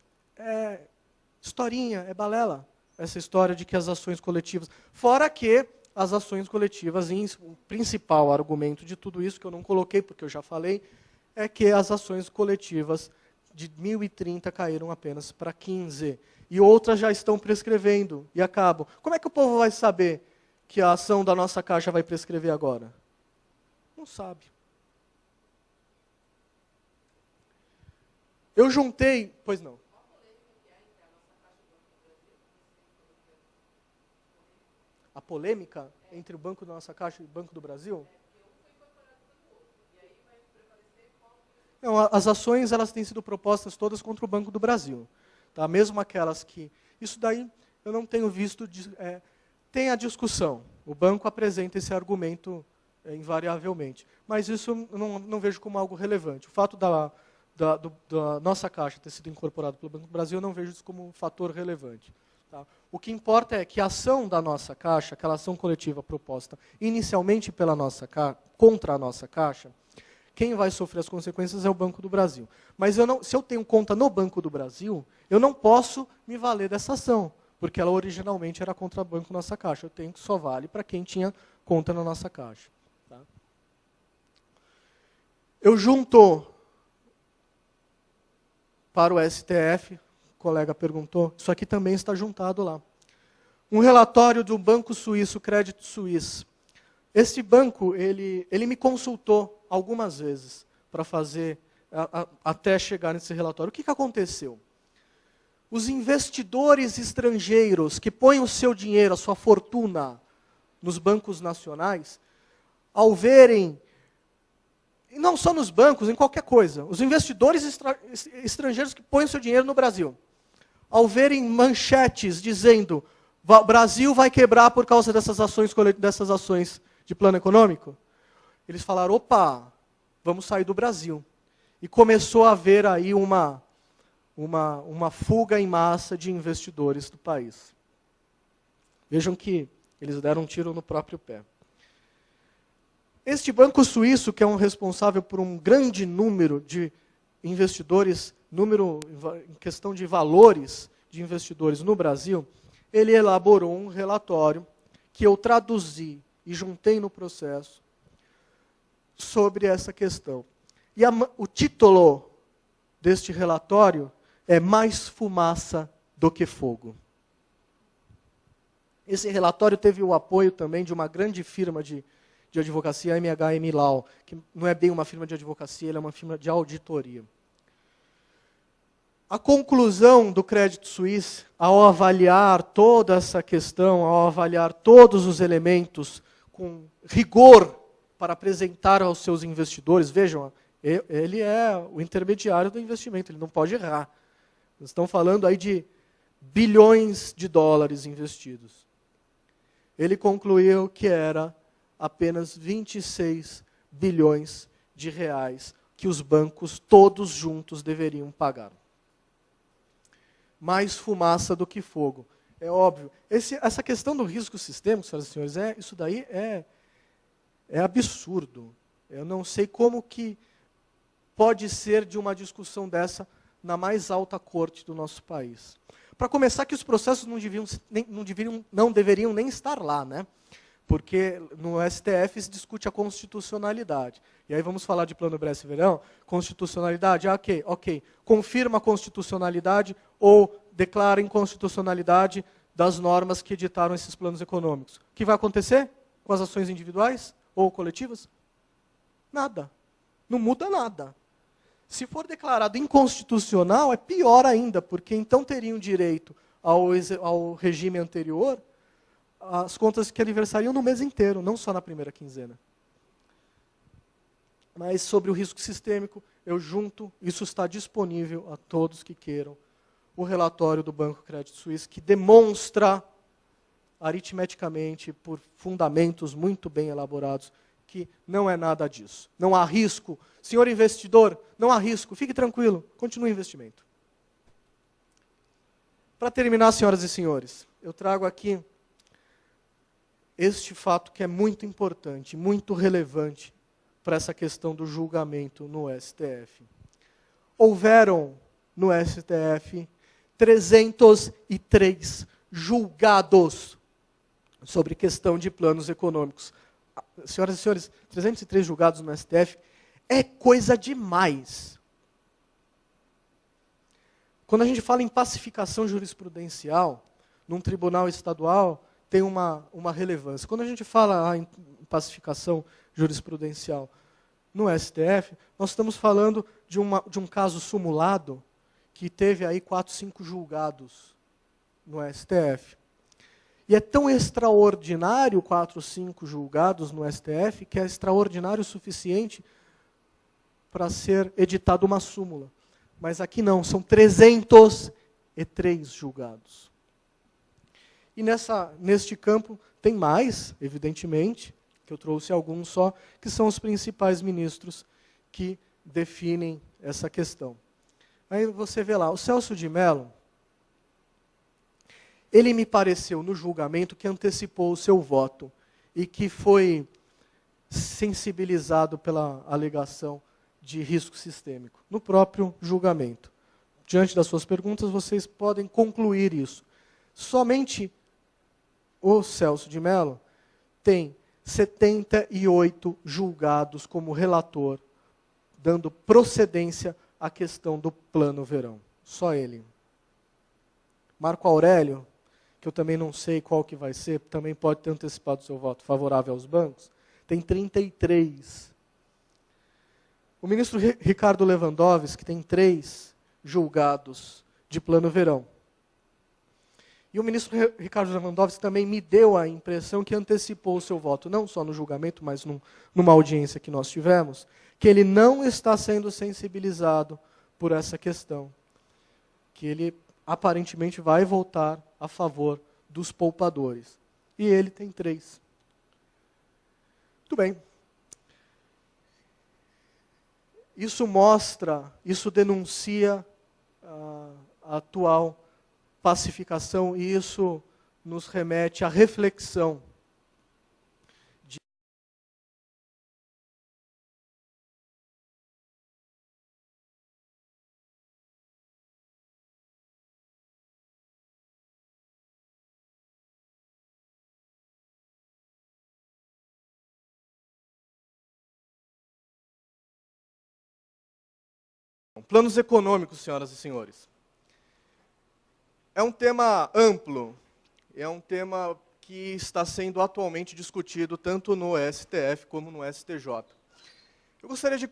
historinha, é balela, essa história de que as ações coletivas... Fora que as ações coletivas, o principal argumento de tudo isso, que eu não coloquei porque eu já falei, é que as ações coletivas de 1030 caíram apenas para 15. E outras já estão prescrevendo e acabam. Como é que o povo vai saber que a ação da nossa Caixa vai prescrever agora? Não sabe. Eu juntei... Pois não. A polêmica entre o Banco da Nossa Caixa e o Banco do Brasil? Não, as ações elas têm sido propostas todas contra o Banco do Brasil. Tá? Mesmo aquelas que... Isso daí eu não tenho visto... tem a discussão. O banco apresenta esse argumento invariavelmente. Mas isso eu não vejo como algo relevante. O fato da nossa Caixa ter sido incorporada pelo Banco do Brasil, eu não vejo isso como um fator relevante. Tá? O que importa é que a ação da nossa Caixa, aquela ação coletiva proposta inicialmente pela contra a nossa Caixa, quem vai sofrer as consequências é o Banco do Brasil. Mas se eu tenho conta no Banco do Brasil, eu não posso me valer dessa ação, porque ela originalmente era contra o Banco Nossa Caixa. Eu tenho que só vale para quem tinha conta na nossa Caixa. Tá? Eu junto para o STF, o colega perguntou, isso aqui também está juntado lá. Um relatório do Banco Suíço, Credit Suisse. Esse banco, ele me consultou algumas vezes para fazer, até chegar nesse relatório. O que aconteceu? Os investidores estrangeiros que põem o seu dinheiro, a sua fortuna, nos bancos nacionais, ao verem, e não só nos bancos, em qualquer coisa, os investidores estrangeiros que põem o seu dinheiro no Brasil, ao verem manchetes dizendo o Brasil vai quebrar por causa dessas ações de plano econômico, eles falaram, opa, vamos sair do Brasil. E começou a haver aí uma fuga em massa de investidores do país. Vejam que eles deram um tiro no próprio pé. Este banco suíço, que é um responsável por um grande número de investidores, número em questão de valores de investidores no Brasil, ele elaborou um relatório que eu traduzi e juntei no processo sobre essa questão. E o título deste relatório é Mais Fumaça do que Fogo. Esse relatório teve o apoio também de uma grande firma de advocacia, a MHM Law, que não é bem uma firma de advocacia, ela é uma firma de auditoria. A conclusão do Credit Suisse, ao avaliar toda essa questão, ao avaliar todos os elementos com rigor para apresentar aos seus investidores, vejam, ele é o intermediário do investimento, ele não pode errar. Nós estamos falando aí de bilhões de dólares investidos. Ele concluiu que era apenas 26 bilhões de reais que os bancos todos juntos deveriam pagar. Mais fumaça do que fogo. É óbvio. Essa questão do risco sistêmico, senhoras e senhores, isso daí é absurdo. Eu não sei como que pode ser de uma discussão dessa na mais alta corte do nosso país. Para começar, que os processos não deveriam nem estar lá, né? Porque no STF se discute a constitucionalidade. E aí vamos falar de Plano Bresser-Verão, constitucionalidade, ok. Confirma a constitucionalidade ou declara inconstitucionalidade das normas que editaram esses planos econômicos. O que vai acontecer com as ações individuais ou coletivas? Nada. Não muda nada. Se for declarado inconstitucional, é pior ainda, porque então teriam direito ao regime anterior as contas que aniversariam no mês inteiro, não só na primeira quinzena. Mas sobre o risco sistêmico, eu junto, isso está disponível a todos que queiram, o relatório do Banco Credit Suisse, que demonstra aritmeticamente, por fundamentos muito bem elaborados, que não é nada disso. Não há risco. Senhor investidor, não há risco. Fique tranquilo, continue o investimento. Para terminar, senhoras e senhores, eu trago aqui este fato que é muito importante, muito relevante para essa questão do julgamento no STF. Houveram no STF 303 julgados sobre questão de planos econômicos. Senhoras e senhores, 303 julgados no STF é coisa demais. Quando a gente fala em pacificação jurisprudencial, num tribunal estadual, tem uma relevância. Quando a gente fala em pacificação jurisprudencial no STF, nós estamos falando de um caso sumulado que teve aí 4, 5 julgados no STF. E é tão extraordinário 4, 5 julgados no STF, que é extraordinário o suficiente para ser editada uma súmula. Mas aqui não, são 303 julgados. E neste campo tem mais, evidentemente, que eu trouxe alguns só, que são os principais ministros que definem essa questão. Aí você vê lá, o Celso de Mello, ele me pareceu no julgamento que antecipou o seu voto e que foi sensibilizado pela alegação de risco sistêmico, no próprio julgamento. Diante das suas perguntas, vocês podem concluir isso. Somente o Celso de Mello tem 78 julgados como relator, dando procedência à questão do Plano Verão. Só ele. Marco Aurélio, que eu também não sei qual que vai ser, também pode ter antecipado seu voto favorável aos bancos, tem 33. O ministro Ricardo Lewandowski tem 3 julgados de Plano Verão. E o ministro Ricardo Lewandowski também me deu a impressão que antecipou o seu voto, não só no julgamento, mas numa audiência que nós tivemos, que ele não está sendo sensibilizado por essa questão. Que ele aparentemente vai votar a favor dos poupadores. E ele tem 3. Muito bem. isso mostra, isso denuncia a atual pacificação e isso nos remete à reflexão de planos econômicos, senhoras e senhores. É um tema amplo, é um tema que está sendo atualmente discutido tanto no STF como no STJ. Eu gostaria de,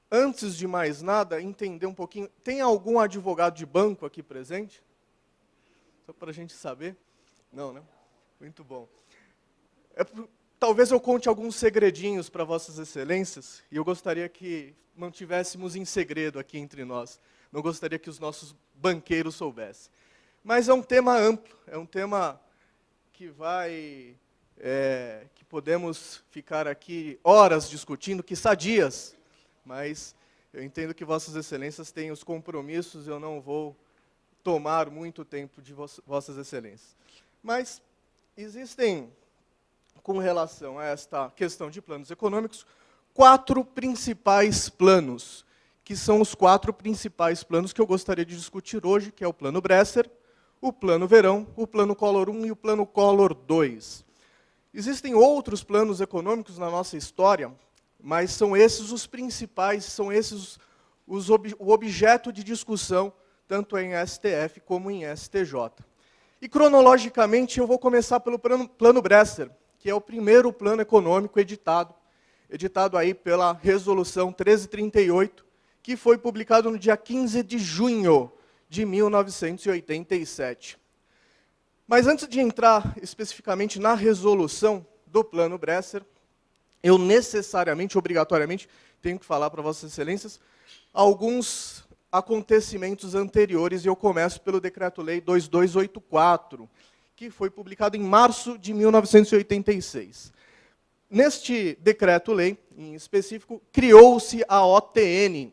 antes de mais nada, entender um pouquinho. Tem algum advogado de banco aqui presente? Só para a gente saber. Não, né? Muito bom. Talvez eu conte alguns segredinhos para Vossas Excelências, e eu gostaria que mantivéssemos em segredo aqui entre nós. Não gostaria que os nossos banqueiros soubessem. Mas é um tema amplo, é um tema que que podemos ficar aqui horas discutindo, quiçá dias, mas eu entendo que Vossas Excelências têm os compromissos, eu não vou tomar muito tempo de Vossas Excelências. Mas existem, com relação a esta questão de planos econômicos, 4 principais planos, que são os 4 principais planos que eu gostaria de discutir hoje, que é o Plano Bresser, o Plano Verão, o Plano Collor I e o Plano Collor II. Existem outros planos econômicos na nossa história, mas são esses os principais, são esses o objeto de discussão, tanto em STF como em STJ. E, cronologicamente, eu vou começar pelo Plano Bresser, que é o primeiro plano econômico editado aí pela Resolução 1338, que foi publicado no dia 15 de junho de 1987. Mas antes de entrar especificamente na resolução do Plano Bresser, eu necessariamente, obrigatoriamente, tenho que falar para Vossas Excelências alguns acontecimentos anteriores, e eu começo pelo Decreto-Lei 2284, que foi publicado em março de 1986. Neste Decreto-Lei, em específico, criou-se a OTN,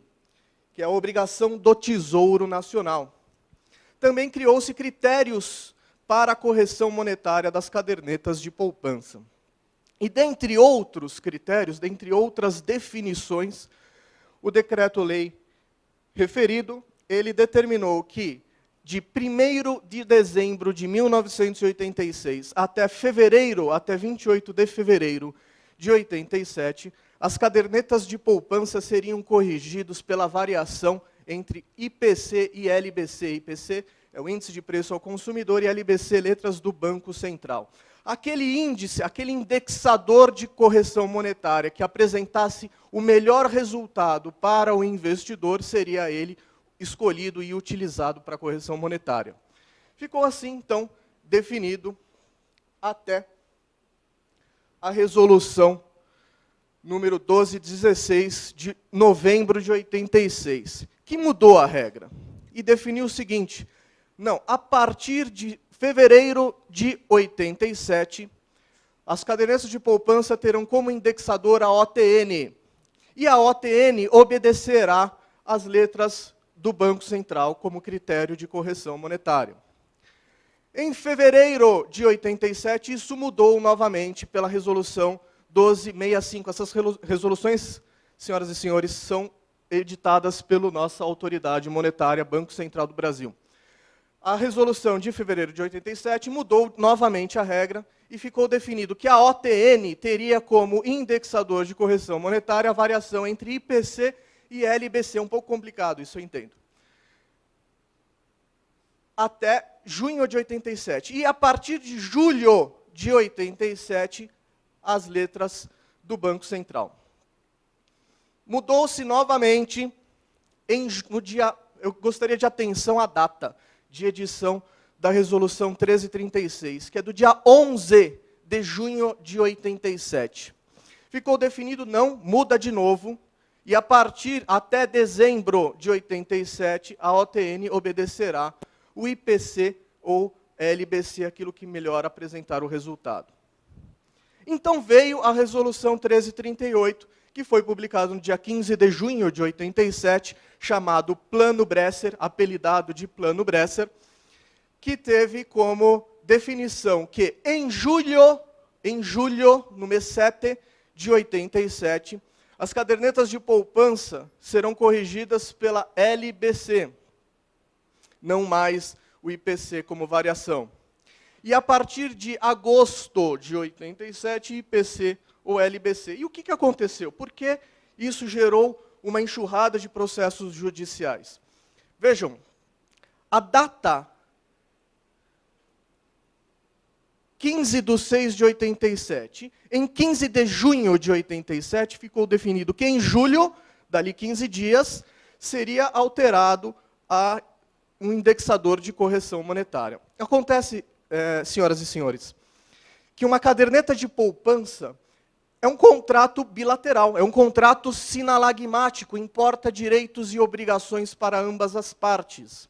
que é a Obrigação do Tesouro Nacional. Também criou-se critérios para a correção monetária das cadernetas de poupança. E dentre outros critérios, dentre outras definições, o decreto-lei referido, ele determinou que de 1º de dezembro de 1986 até 28 de fevereiro de 87, as cadernetas de poupança seriam corrigidos pela variação entre IPC e LBC. IPC é o Índice de Preço ao Consumidor e LBC, letras do Banco Central. Aquele índice, aquele indexador de correção monetária que apresentasse o melhor resultado para o investidor, seria ele escolhido e utilizado para a correção monetária. Ficou assim, então, definido até a resolução número 1216, de novembro de 86, que mudou a regra e definiu o seguinte: não, a partir de fevereiro de 87, as cadernetas de poupança terão como indexador a OTN, e a OTN obedecerá às letras do Banco Central como critério de correção monetária. Em fevereiro de 87, isso mudou novamente pela resolução 1265. Essas resoluções, senhoras e senhores, são editadas pela nossa autoridade monetária, Banco Central do Brasil. A resolução de fevereiro de 87 mudou novamente a regra e ficou definido que a OTN teria como indexador de correção monetária a variação entre IPC e LBC. Um pouco complicado, isso eu entendo. Até junho de 87. E a partir de julho de 87, as letras do Banco Central. Mudou-se novamente, no dia, eu gostaria de atenção à data de edição da Resolução 1336, que é do dia 11 de junho de 87. Ficou definido, não, muda de novo, e a partir até dezembro de 87, a OTN obedecerá o IPC ou LBC, aquilo que melhor apresentar o resultado. Então veio a Resolução 1338, que foi publicado no dia 15 de junho de 87, chamado Plano Bresser, apelidado de Plano Bresser, que teve como definição que em julho, no mês 7 de 87, as cadernetas de poupança serão corrigidas pela LBC, não mais o IPC como variação. E a partir de agosto de 87, IPC ou LBC. E o que aconteceu? Por que isso gerou uma enxurrada de processos judiciais? Vejam, a data 15 de 6 de 87. Em 15 de junho de 87, ficou definido que em julho, dali 15 dias, seria alterado um indexador de correção monetária. Acontece, senhoras e senhores, que uma caderneta de poupança é um contrato bilateral, é um contrato sinalagmático, importa direitos e obrigações para ambas as partes.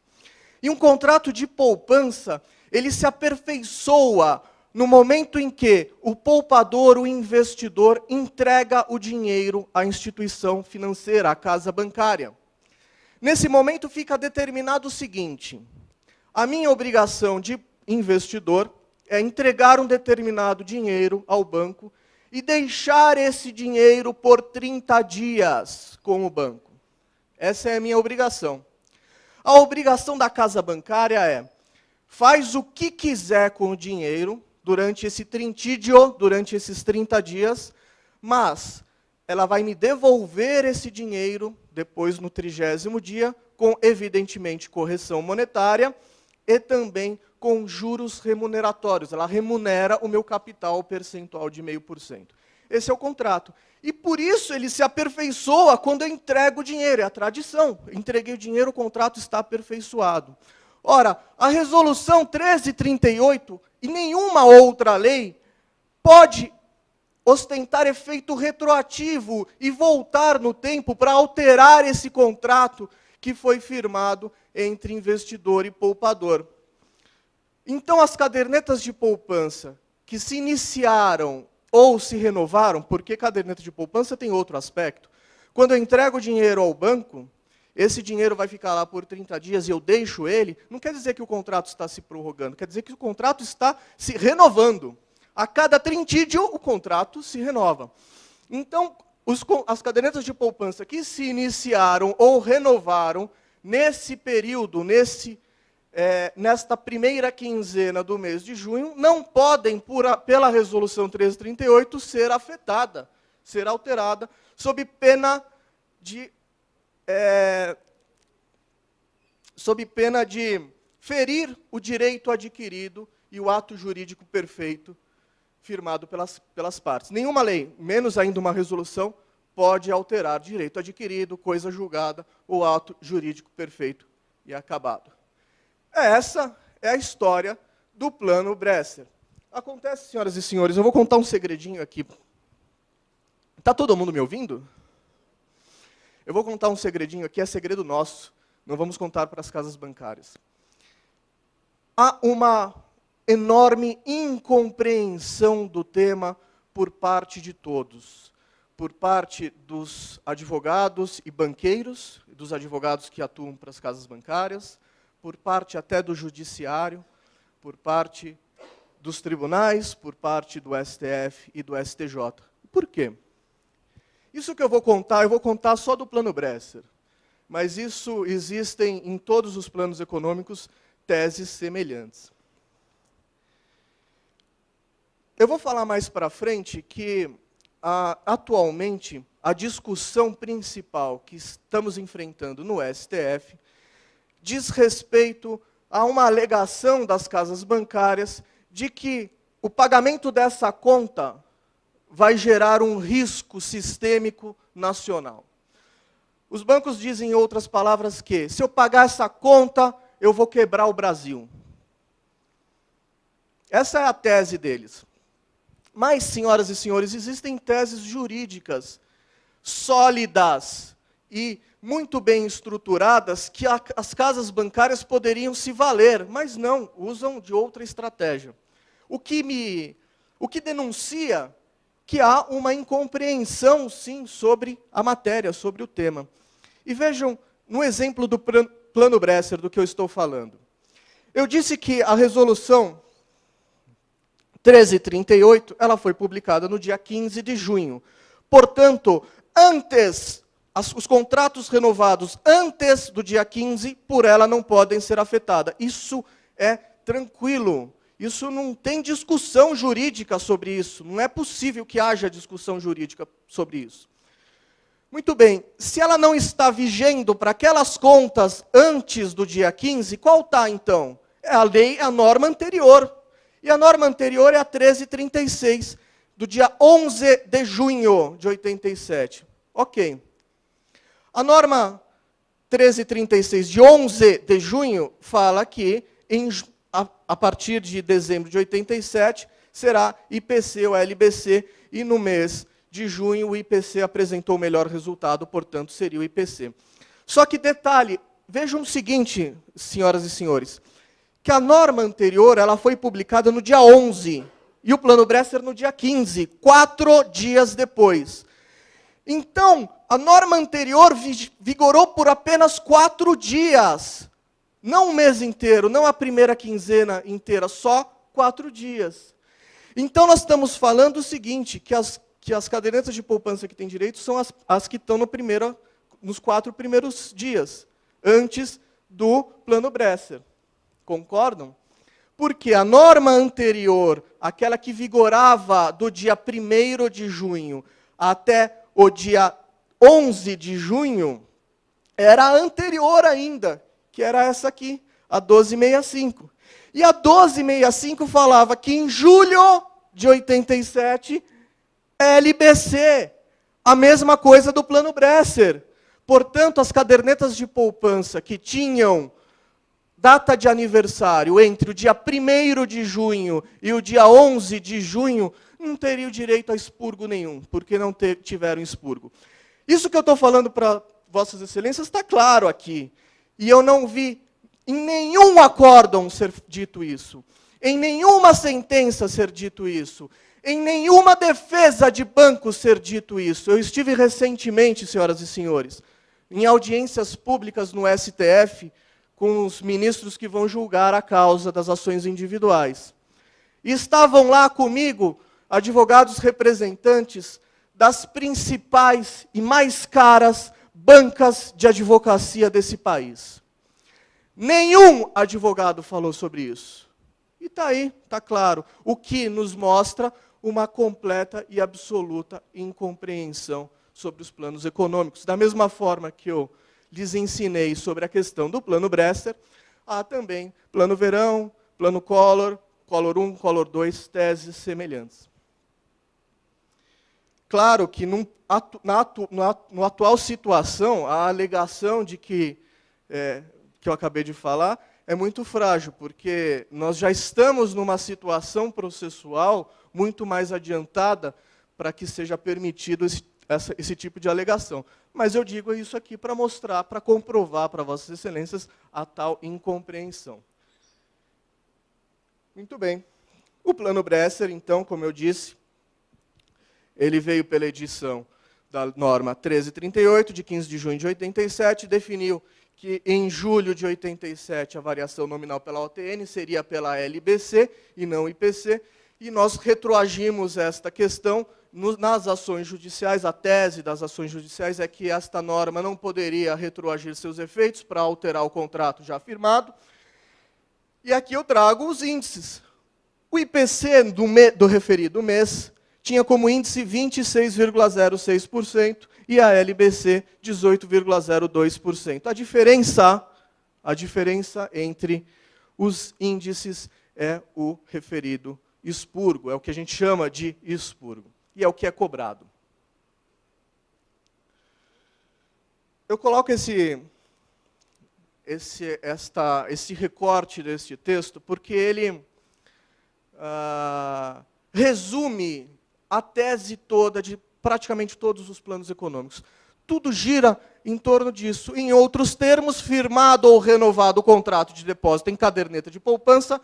E um contrato de poupança, ele se aperfeiçoa no momento em que o poupador, o investidor, entrega o dinheiro à instituição financeira, à casa bancária. Nesse momento fica determinado o seguinte: a minha obrigação de investidor é entregar um determinado dinheiro ao banco e deixar esse dinheiro por 30 dias com o banco. Essa é a minha obrigação. A obrigação da casa bancária é: faz o que quiser com o dinheiro durante esse trintídio, durante esses 30 dias, mas ela vai me devolver esse dinheiro depois no 30º dia, com, evidentemente, correção monetária e também com juros remuneratórios. Ela remunera o meu capital percentual de 0,5%. Esse é o contrato. E por isso ele se aperfeiçoa quando eu entrego o dinheiro. É a tradição. Entreguei o dinheiro, o contrato está aperfeiçoado. Ora, a resolução 1338 e nenhuma outra lei pode ostentar efeito retroativo e voltar no tempo para alterar esse contrato que foi firmado entre investidor e poupador. Então, as cadernetas de poupança que se iniciaram ou se renovaram, porque caderneta de poupança tem outro aspecto. Quando eu entrego o dinheiro ao banco, esse dinheiro vai ficar lá por 30 dias e eu deixo ele, não quer dizer que o contrato está se prorrogando, quer dizer que o contrato está se renovando. A cada trintídio, o contrato se renova. Então, as cadernetas de poupança que se iniciaram ou renovaram nesse período, nesta primeira quinzena do mês de junho, não podem, pela resolução 1338, ser afetada, ser alterada, sob pena de ferir o direito adquirido e o ato jurídico perfeito firmado pelas partes. Nenhuma lei, menos ainda uma resolução, pode alterar direito adquirido, coisa julgada ou ato jurídico perfeito e acabado. Essa é a história do Plano Bresser. Acontece, senhoras e senhores, eu vou contar um segredinho aqui. Está todo mundo me ouvindo? Eu vou contar um segredinho aqui, é segredo nosso, não vamos contar para as casas bancárias. Há uma enorme incompreensão do tema por parte de todos. Por parte dos advogados e banqueiros, dos advogados que atuam para as casas bancárias, por parte até do judiciário, por parte dos tribunais, por parte do STF e do STJ. Por quê? Isso que eu vou contar só do Plano Bresser. Mas isso existem em todos os planos econômicos teses semelhantes. Eu vou falar mais para frente que, atualmente, a discussão principal que estamos enfrentando no STF diz respeito a uma alegação das casas bancárias de que o pagamento dessa conta vai gerar um risco sistêmico nacional. Os bancos dizem, em outras palavras, que se eu pagar essa conta, eu vou quebrar o Brasil. Essa é a tese deles. Mas, senhoras e senhores, existem teses jurídicas sólidas e muito bem estruturadas que as casas bancárias poderiam se valer, mas não, usam de outra estratégia. O que denuncia que há uma incompreensão, sim, sobre a matéria, sobre o tema. E vejam, no exemplo do Plano Bresser, do que eu estou falando. Eu disse que a resolução 1338, ela foi publicada no dia 15 de junho. Portanto, os contratos renovados antes do dia 15, por ela não podem ser afetados. Isso é tranquilo. Isso não tem discussão jurídica sobre isso. Não é possível que haja discussão jurídica sobre isso. Muito bem, se ela não está vigendo para aquelas contas antes do dia 15, qual está então? É a lei, a norma anterior. E a norma anterior é a 1336, do dia 11 de junho de 87. Ok. A norma 1336, de 11 de junho, fala que a partir de dezembro de 87, será IPC ou LBC, e no mês de junho o IPC apresentou o melhor resultado, portanto seria o IPC. Só que detalhe, vejam o seguinte, senhoras e senhores, que a norma anterior ela foi publicada no dia 11, e o Plano Bresser no dia 15, 4 dias depois. Então, a norma anterior vigorou por apenas 4 dias. Não um mês inteiro, não a primeira quinzena inteira, só 4 dias. Então, nós estamos falando o seguinte, que as cadernetas de poupança que têm direito são as que estão nos 4 primeiros dias, antes do Plano Bresser. Concordam? Porque a norma anterior, aquela que vigorava do dia 1º de junho até o dia 11 de junho, era anterior ainda, que era essa aqui, a 1265. E a 1265 falava que em julho de 87, LBC, a mesma coisa do Plano Bresser. Portanto, as cadernetas de poupança que tinham data de aniversário entre o dia 1º de junho e o dia 11 de junho, não teriam direito a expurgo nenhum, porque não tiveram expurgo. Isso que eu estou falando para Vossas Excelências está claro aqui. E eu não vi em nenhum acórdão ser dito isso, em nenhuma sentença ser dito isso, em nenhuma defesa de banco ser dito isso. Eu estive recentemente, senhoras e senhores, em audiências públicas no STF, com os ministros que vão julgar a causa das ações individuais. E estavam lá comigo advogados representantes das principais e mais caras bancas de advocacia desse país. Nenhum advogado falou sobre isso. E está aí, está claro, o que nos mostra uma completa e absoluta incompreensão sobre os planos econômicos. Da mesma forma que eu lhes ensinei sobre a questão do Plano Bresser, há também Plano Verão, Plano Collor, Collor 1, Collor 2, teses semelhantes. Claro que na atual situação, a alegação de que eu acabei de falar é muito frágil, porque nós já estamos numa situação processual muito mais adiantada para que seja permitido esse tipo de alegação. Mas eu digo isso aqui para mostrar, para comprovar para Vossas Excelências a tal incompreensão. Muito bem. O Plano Bresser, então, como eu disse, ele veio pela edição da norma 1338, de 15 de junho de 87, definiu que em julho de 87 a variação nominal pela OTN seria pela LBC e não IPC, e nós retroagimos esta questão nas ações judiciais. A tese das ações judiciais é que esta norma não poderia retroagir seus efeitos para alterar o contrato já firmado. E aqui eu trago os índices. O IPC do referido mês tinha como índice 26,06% e a LBC 18,02%. A diferença entre os índices é o referido expurgo, é o que a gente chama de expurgo, e é o que é cobrado. Eu coloco esse recorte deste texto porque ele resume a tese toda de praticamente todos os planos econômicos. Tudo gira em torno disso. Em outros termos, firmado ou renovado o contrato de depósito em caderneta de poupança,